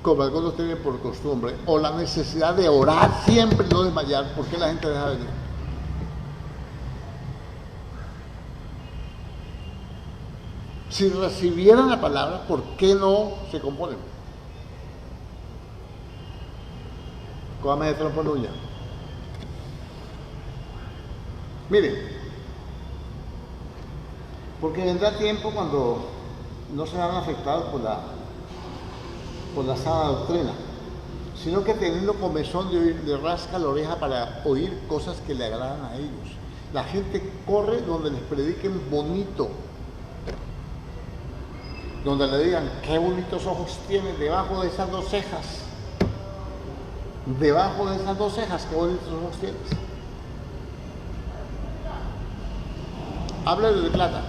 como algunos tienen por costumbre, o la necesidad de orar siempre y no desmayar, ¿por qué la gente deja de venir? Si recibieran la palabra, ¿por qué no se componen? Cójame de trompo en uña. Miren, porque vendrá tiempo cuando no serán afectados por la sana doctrina, sino que teniendo comezón de oír, le rasca la oreja para oír cosas que le agradan a ellos. La gente corre donde les prediquen bonito, donde le digan qué bonitos ojos tienes debajo de esas dos cejas, debajo de esas dos cejas, qué bonitos ojos tienes. Háblale de plata,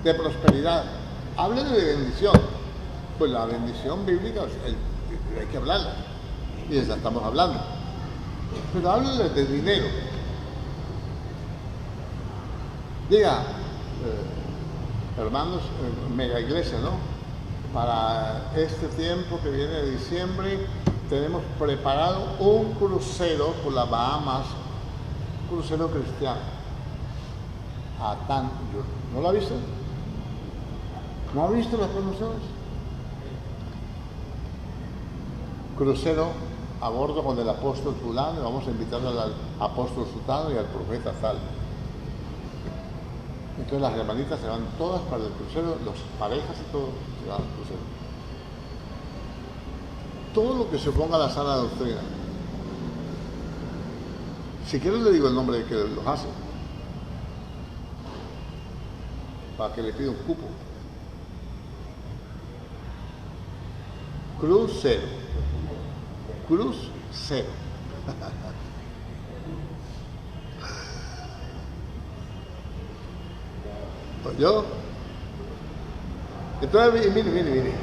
de prosperidad, háblale de bendición. Pues la bendición bíblica hay que hablarla, y de esa estamos hablando. Pero háblale de dinero. Diga, hermanos, mega iglesia, ¿no? Para este tiempo que viene de diciembre, tenemos preparado un crucero por las Bahamas, un crucero cristiano. ¿No lo ha visto? ¿No ha visto las promociones? Crucero a bordo con el apóstol fulano, y vamos a invitar al apóstol sultano y al profeta tal. Entonces las hermanitas se van todas para el crucero, las parejas y todo se van al crucero. Todo lo que se oponga a la sana doctrina. Si quiero le digo el nombre de que los hace, para que le pida un cupo. Crucero. Cruz cero. ¿Yo? Entonces, mire.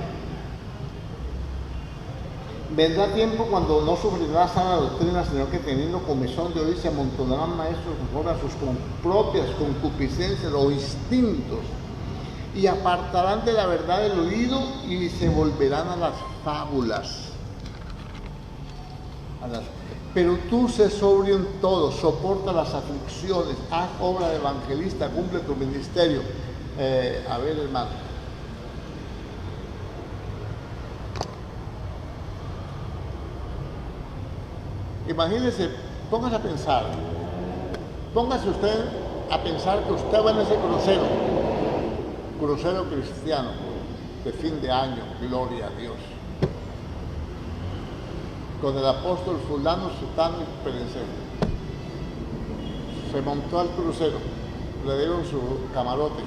Vendrá tiempo cuando no sufrirá sana doctrina, sino que teniendo comezón de oír se amontonarán maestros conforme a sus propias concupiscencias o instintos, y apartarán de la verdad el oído y se volverán a las fábulas. Pero tú sé sobrio en todo, soporta las aflicciones, haz obra de evangelista, cumple tu ministerio. A ver, hermano. Imagínese, póngase a pensar, póngase usted a pensar que usted va en ese crucero cristiano de fin de año, gloria a Dios, con el apóstol fulano, sutano y perenceno. Se montó al crucero, le dieron su camarote,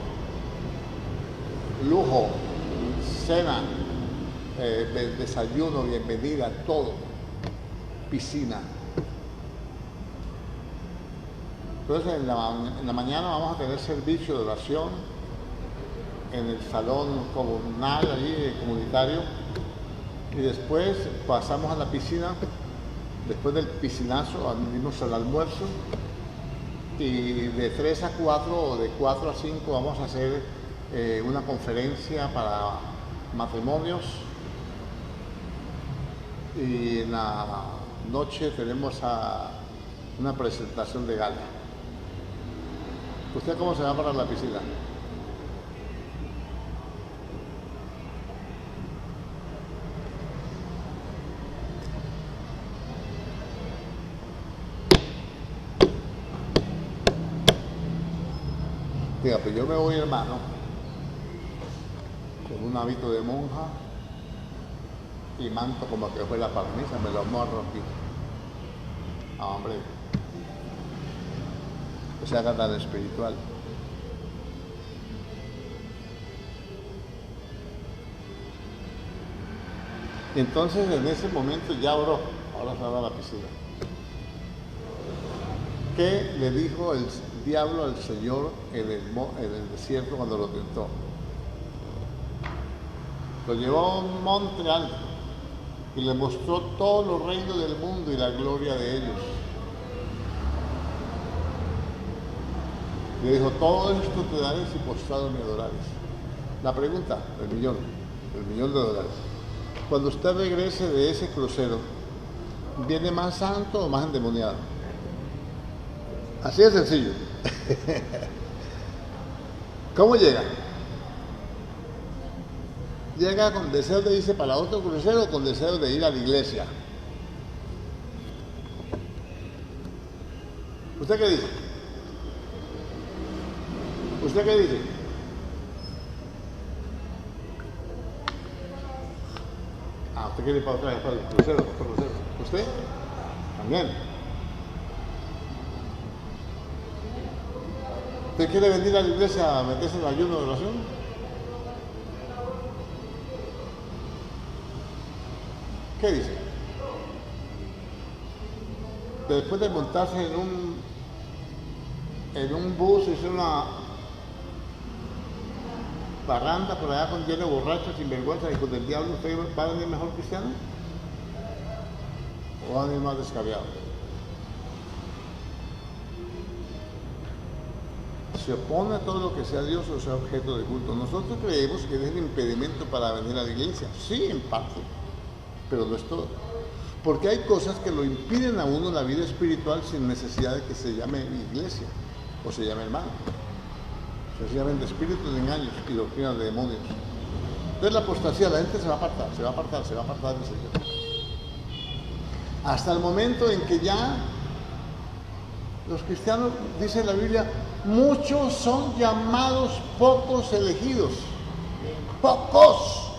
lujo, cena, desayuno, bienvenida, todo, piscina. Entonces en la mañana vamos a tener servicio de oración en el salón comunal, allí comunitario, y después pasamos a la piscina. Después del piscinazo venimos al almuerzo, y de 3 a 4 o de 4 a 5 vamos a hacer una conferencia para matrimonios, y en la noche tenemos una presentación de gala. ¿Usted cómo se va para la piscina? Diga, pues yo me voy, hermano, con un hábito de monja y manto como que fue la parmesa, me lo morro aquí. Ah, hombre, o sea, haga tan espiritual. Y entonces en ese momento ya oró, ahora se va a la piscina. ¿Qué le dijo el diablo al Señor en el desierto cuando lo tentó? Lo llevó a un monte alto y le mostró todos los reinos del mundo y la gloria de ellos. Le dijo, todo esto te daré si postrado me adorares. La pregunta, el millón de dólares. Cuando usted regrese de ese crucero, ¿viene más santo o más endemoniado? Así de sencillo. ¿Cómo llega? ¿Llega con deseo de irse para otro crucero o con deseo de ir a la iglesia? ¿Usted qué dice? ¿Usted qué dice? ¿Usted quiere ir para otra vez, para el crucero? ¿Usted? También. ¿Usted quiere venir a la iglesia a meterse en el ayuno de oración? ¿Qué dice? Después de montarse en un bus, hizo una parranda por allá con lleno de borrachos, sinvergüenza y con el diablo, ¿usted va a venir mejor cristiano? ¿O va a venir más descarriado? Se opone a todo lo que sea Dios o sea objeto de culto. Nosotros creemos que es el impedimento para venir a la iglesia. Sí, en parte, pero no es todo. Porque hay cosas que lo impiden a uno la vida espiritual sin necesidad de que se llame iglesia o se llame hermano. Sencillamente espíritus de engaños y doctrinas de demonios. Entonces la apostasía, la gente se va a apartar del Señor. Hasta el momento en que ya los cristianos, dice la Biblia, muchos son llamados, pocos elegidos. Pocos.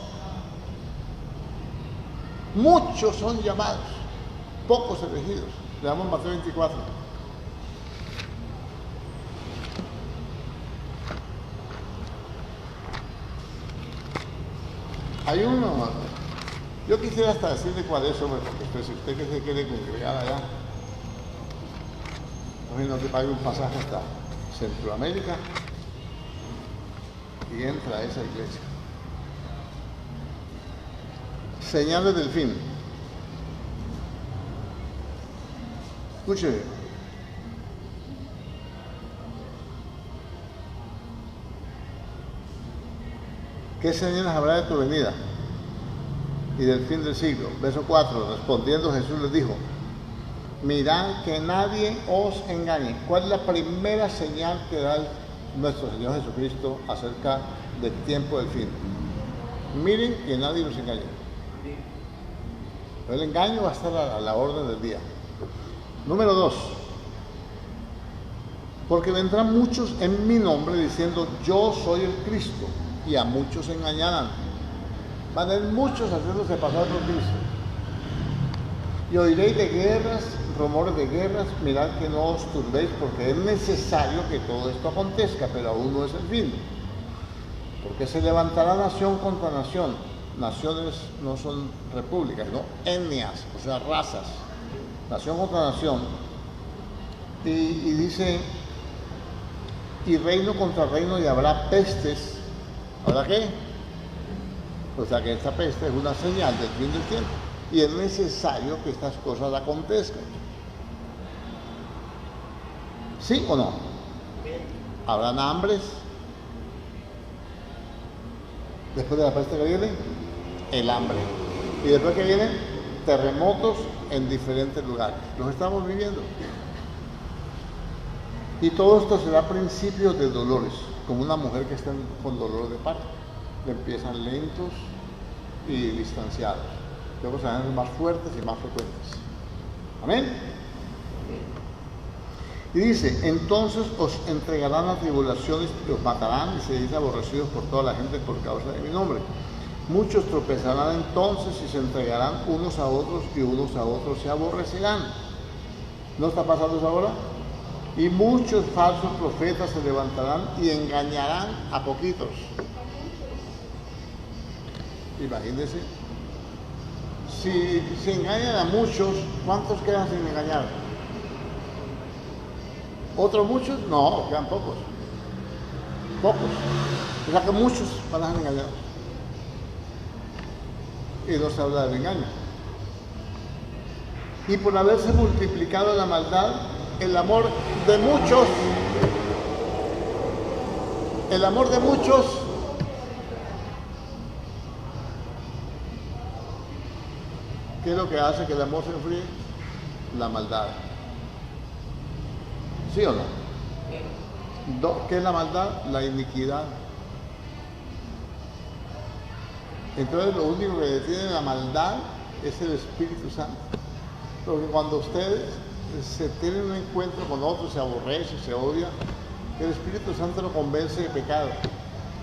Muchos son llamados, pocos elegidos. Leamos Mateo 24. Hay uno, yo quisiera hasta decirle cuál es, porque si usted que se quiere congregar allá, no te pague un pasaje hasta Centroamérica y entra a esa iglesia. Señales del fin. Escuche. ¿Qué señales habrá de tu venida y del fin del siglo? Verso 4. Respondiendo Jesús les dijo, mirad que nadie os engañe. ¿Cuál es la primera señal que da nuestro Señor Jesucristo acerca del tiempo del fin? Miren que nadie nos engañe. El engaño va a estar a la orden del día. Número 2. Porque vendrán muchos en mi nombre diciendo, yo soy el Cristo, y a muchos engañarán. Van a haber muchos haciéndose pasar por Cristo. Y oiréis de guerras, rumores de guerras, mirad que no os turbéis, porque es necesario que todo esto acontezca, pero aún no es el fin. Porque se levantará nación contra nación. Naciones no son repúblicas, no etnias, o sea, razas. Nación contra nación. Y dice, y reino contra reino, y habrá pestes. ¿Habrá qué? O sea que esta peste es una señal del fin del tiempo. Y es necesario que estas cosas acontezcan. ¿Sí o no? ¿Habrán hambres? Después de la peste que viene, el hambre. Y después que vienen, terremotos en diferentes lugares. Los estamos viviendo. Y todo esto será principio de dolores, como una mujer que está con dolor de parto. Le empiezan lentos y distanciados. Luego se van a ser más fuertes y más frecuentes. Amén. Y dice, entonces os entregarán a tribulaciones y os matarán y seréis aborrecidos por toda la gente por causa de mi nombre. Muchos tropezarán entonces y se entregarán unos a otros y unos a otros se aborrecerán. ¿No está pasando eso ahora? Y muchos falsos profetas se levantarán y engañarán a poquitos. Imagínense. Si se engañan a muchos, ¿cuántos quedan sin engañar? ¿Otros muchos? No, quedan pocos. Pocos. O sea que muchos van a ser engañados. Y no se habla del engaño. Y por haberse multiplicado la maldad, el amor de muchos, ¿qué es lo que hace que el amor se enfríe? La maldad. ¿Sí o no? ¿Qué es la maldad? La iniquidad. Entonces lo único que detiene la maldad es el Espíritu Santo. Porque cuando ustedes se tienen un encuentro con otros, se aborrece, se odia, el Espíritu Santo lo convence de pecado.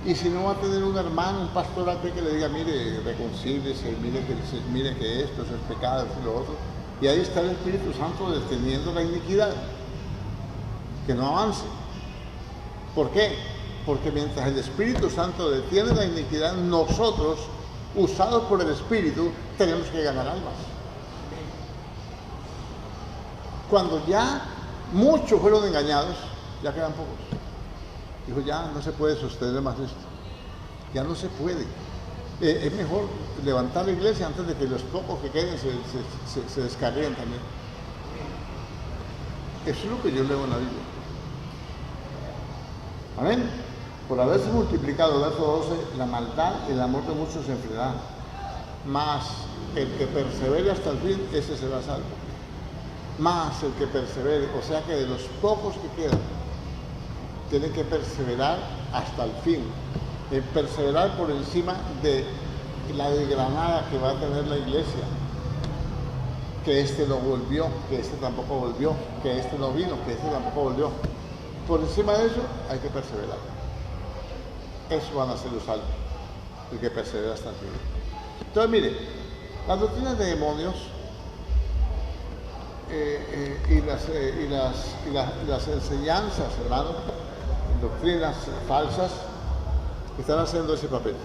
Y si no va a tener un hermano, un pastor al que le diga, mire, reconcíliese, mire que esto es el pecado, esto y lo otro. Y ahí está el Espíritu Santo deteniendo la iniquidad. Que no avance. ¿Por qué? Porque mientras el Espíritu Santo detiene la iniquidad, nosotros, usados por el Espíritu, tenemos que ganar almas. Cuando ya muchos fueron engañados, ya quedan pocos. Dijo, ya no se puede sostener más esto. Ya no se puede. Es mejor levantar la iglesia antes de que los pocos que queden se descarguen también. Eso es lo que yo leo en la Biblia. Amén. Por haberse multiplicado, verso 12, la maldad y el amor de muchos se enfriarán. Mas el que persevere hasta el fin, ese será salvo. Más el que persevere, o sea que de los pocos que quedan, tienen que perseverar hasta el fin. Perseverar por encima de la desgranada que va a tener la iglesia. Que este no volvió, que este tampoco volvió, que este no vino, que este tampoco volvió. Por encima de eso hay que perseverar. Eso van a ser los salvos, el que persevera hasta el fin. Entonces mire, las doctrinas de demonios y las enseñanzas, hermanos, doctrinas falsas, están haciendo ese papel.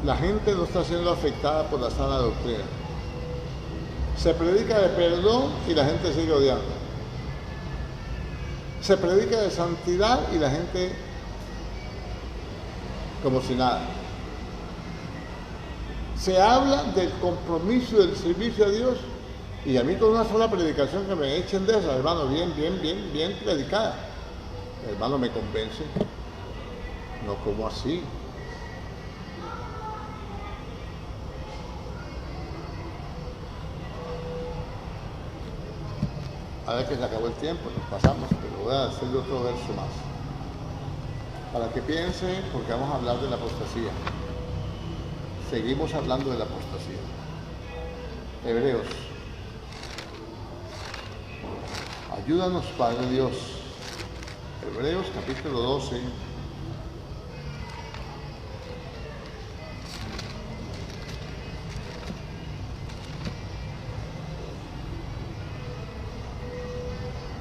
La gente no está siendo afectada por la sana doctrina. Se predica de perdón y la gente sigue odiando. Se predica de santidad y la gente como si nada. Se habla del compromiso y del servicio a Dios y a mí con una sola predicación que me echen de esa, hermano, bien predicada, hermano, me convence. No, como así. A ver que se acabó el tiempo, nos pasamos, pero voy a hacerle otro verso más. Para que piense, porque vamos a hablar de la apostasía. Seguimos hablando de la apostasía. Hebreos. Ayúdanos, Padre Dios. Hebreos capítulo 12.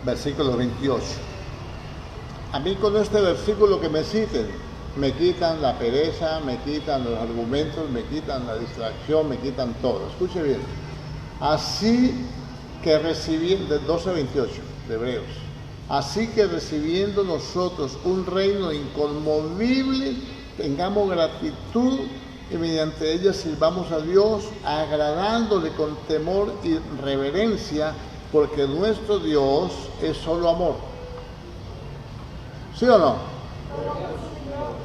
Versículo 28. A mí con este versículo que me citen, me quitan la pereza, me quitan los argumentos, me quitan la distracción, me quitan todo. Escuche bien. Así que recibiendo, 12:28 de Hebreos, así que recibiendo nosotros un reino inconmovible, tengamos gratitud y mediante ella sirvamos a Dios, agradándole con temor y reverencia, porque nuestro Dios es solo amor. ¿Sí o no?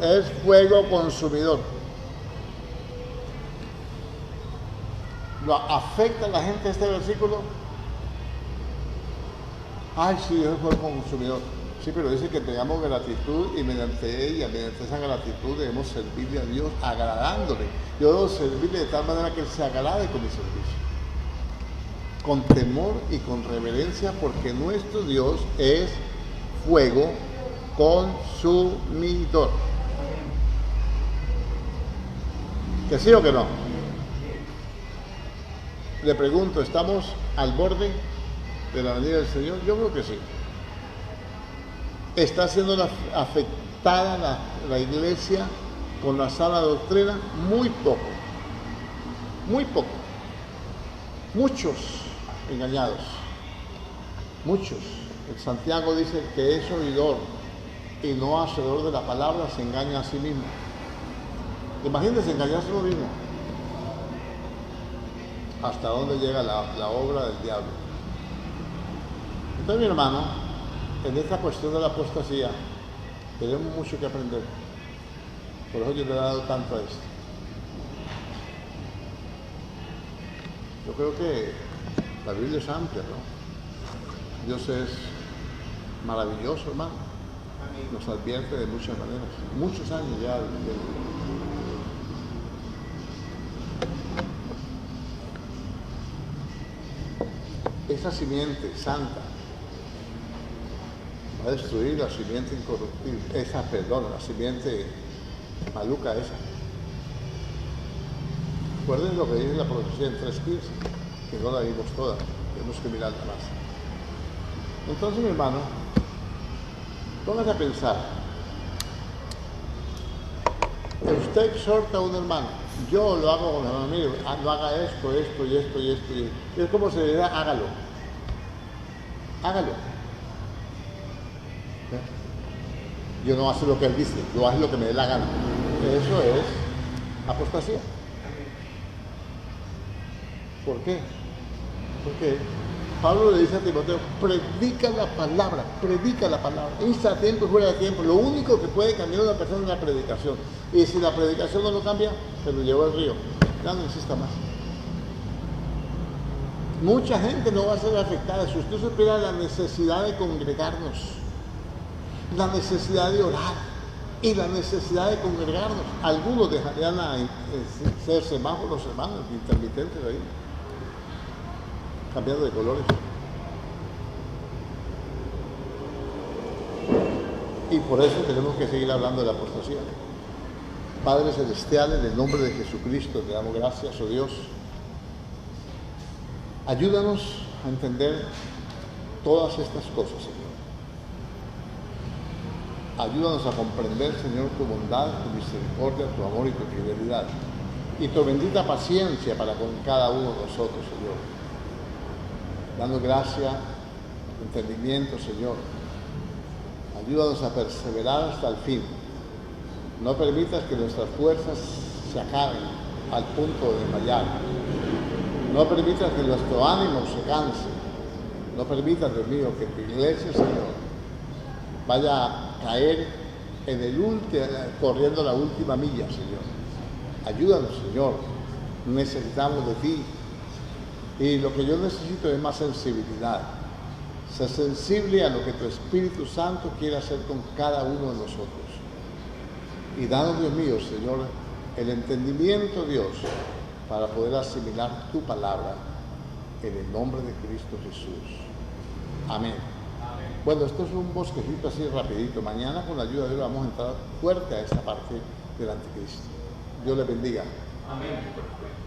Es fuego consumidor. ¿Lo afecta a la gente este versículo? Ay, sí, Dios es fuego consumidor. Sí, pero dice que tengamos gratitud y mediante ella, mediante esa gratitud debemos servirle a Dios agradándole. Yo debo servirle de tal manera que Él se agrade con mi servicio. Con temor y con reverencia, porque nuestro Dios es fuego consumidor. ¿Que sí o que no? Le pregunto, ¿estamos al borde de la venida del Señor? Yo creo que sí. ¿Está siendo afectada la iglesia con la sana doctrina? Muy poco. Muy poco. Muchos engañados. Muchos. El Santiago dice que es oidor y no hacedor de la palabra, se engaña a sí mismo. Imagínense engañarse a uno mismo. Hasta dónde llega la obra del diablo. Entonces, mi hermano, en esta cuestión de la apostasía tenemos mucho que aprender. Por eso yo le he dado tanto a esto. Yo creo que la Biblia es amplia, ¿no? Dios es maravilloso, hermano. Nos advierte de muchas maneras. Muchos años ya. Esa simiente santa va a destruir la simiente incorruptible. La simiente maluca esa. Recuerden lo que dice la profecía en 3:15, que no la vimos toda, tenemos que mirarla más. Entonces, mi hermano, póngase a pensar. Usted exhorta a un hermano, yo lo hago con mi hermano, mire, no haga esto, esto y esto y esto. Y es como se le diga, hágalo. Hágalo. Yo no hago lo que él dice, yo hago lo que me dé la gana. Eso es apostasía. ¿Por qué? Porque Pablo le dice a Timoteo, predica la palabra, insta a tiempo y fuera de tiempo. Lo único que puede cambiar a una persona es la predicación. Y si la predicación no lo cambia, se lo llevó al río. Ya no insista más. Mucha gente no va a ser afectada. Si usted supiera la necesidad de congregarnos, la necesidad de orar y la necesidad de congregarnos, algunos dejarían ser semáforos, hermanos, intermitentes ahí, cambiando de colores. Y por eso tenemos que seguir hablando de la apostasía. Padre Celestial, en el nombre de Jesucristo, te damos gracias, oh Dios. Ayúdanos a entender todas estas cosas, Señor. Ayúdanos a comprender, Señor, tu bondad, tu misericordia, tu amor y tu fidelidad. Y tu bendita paciencia para con cada uno de nosotros, Señor. Dando gracia, entendimiento, Señor. Ayúdanos a perseverar hasta el fin. No permitas que nuestras fuerzas se acaben al punto de desmayar. No permitas que nuestro ánimo se canse. No permitas, Dios mío, que tu iglesia, Señor, vaya a caer corriendo la última milla, Señor. Ayúdanos, Señor. Necesitamos de ti. Y lo que yo necesito es más sensibilidad. Ser sensible a lo que tu Espíritu Santo quiere hacer con cada uno de nosotros. Y danos, Dios mío, Señor, el entendimiento, Dios, para poder asimilar tu palabra en el nombre de Cristo Jesús. Amén. Bueno, esto es un bosquejito así rapidito. Mañana con la ayuda de Dios vamos a entrar fuerte a esa parte del anticristo. Dios les bendiga. Amén.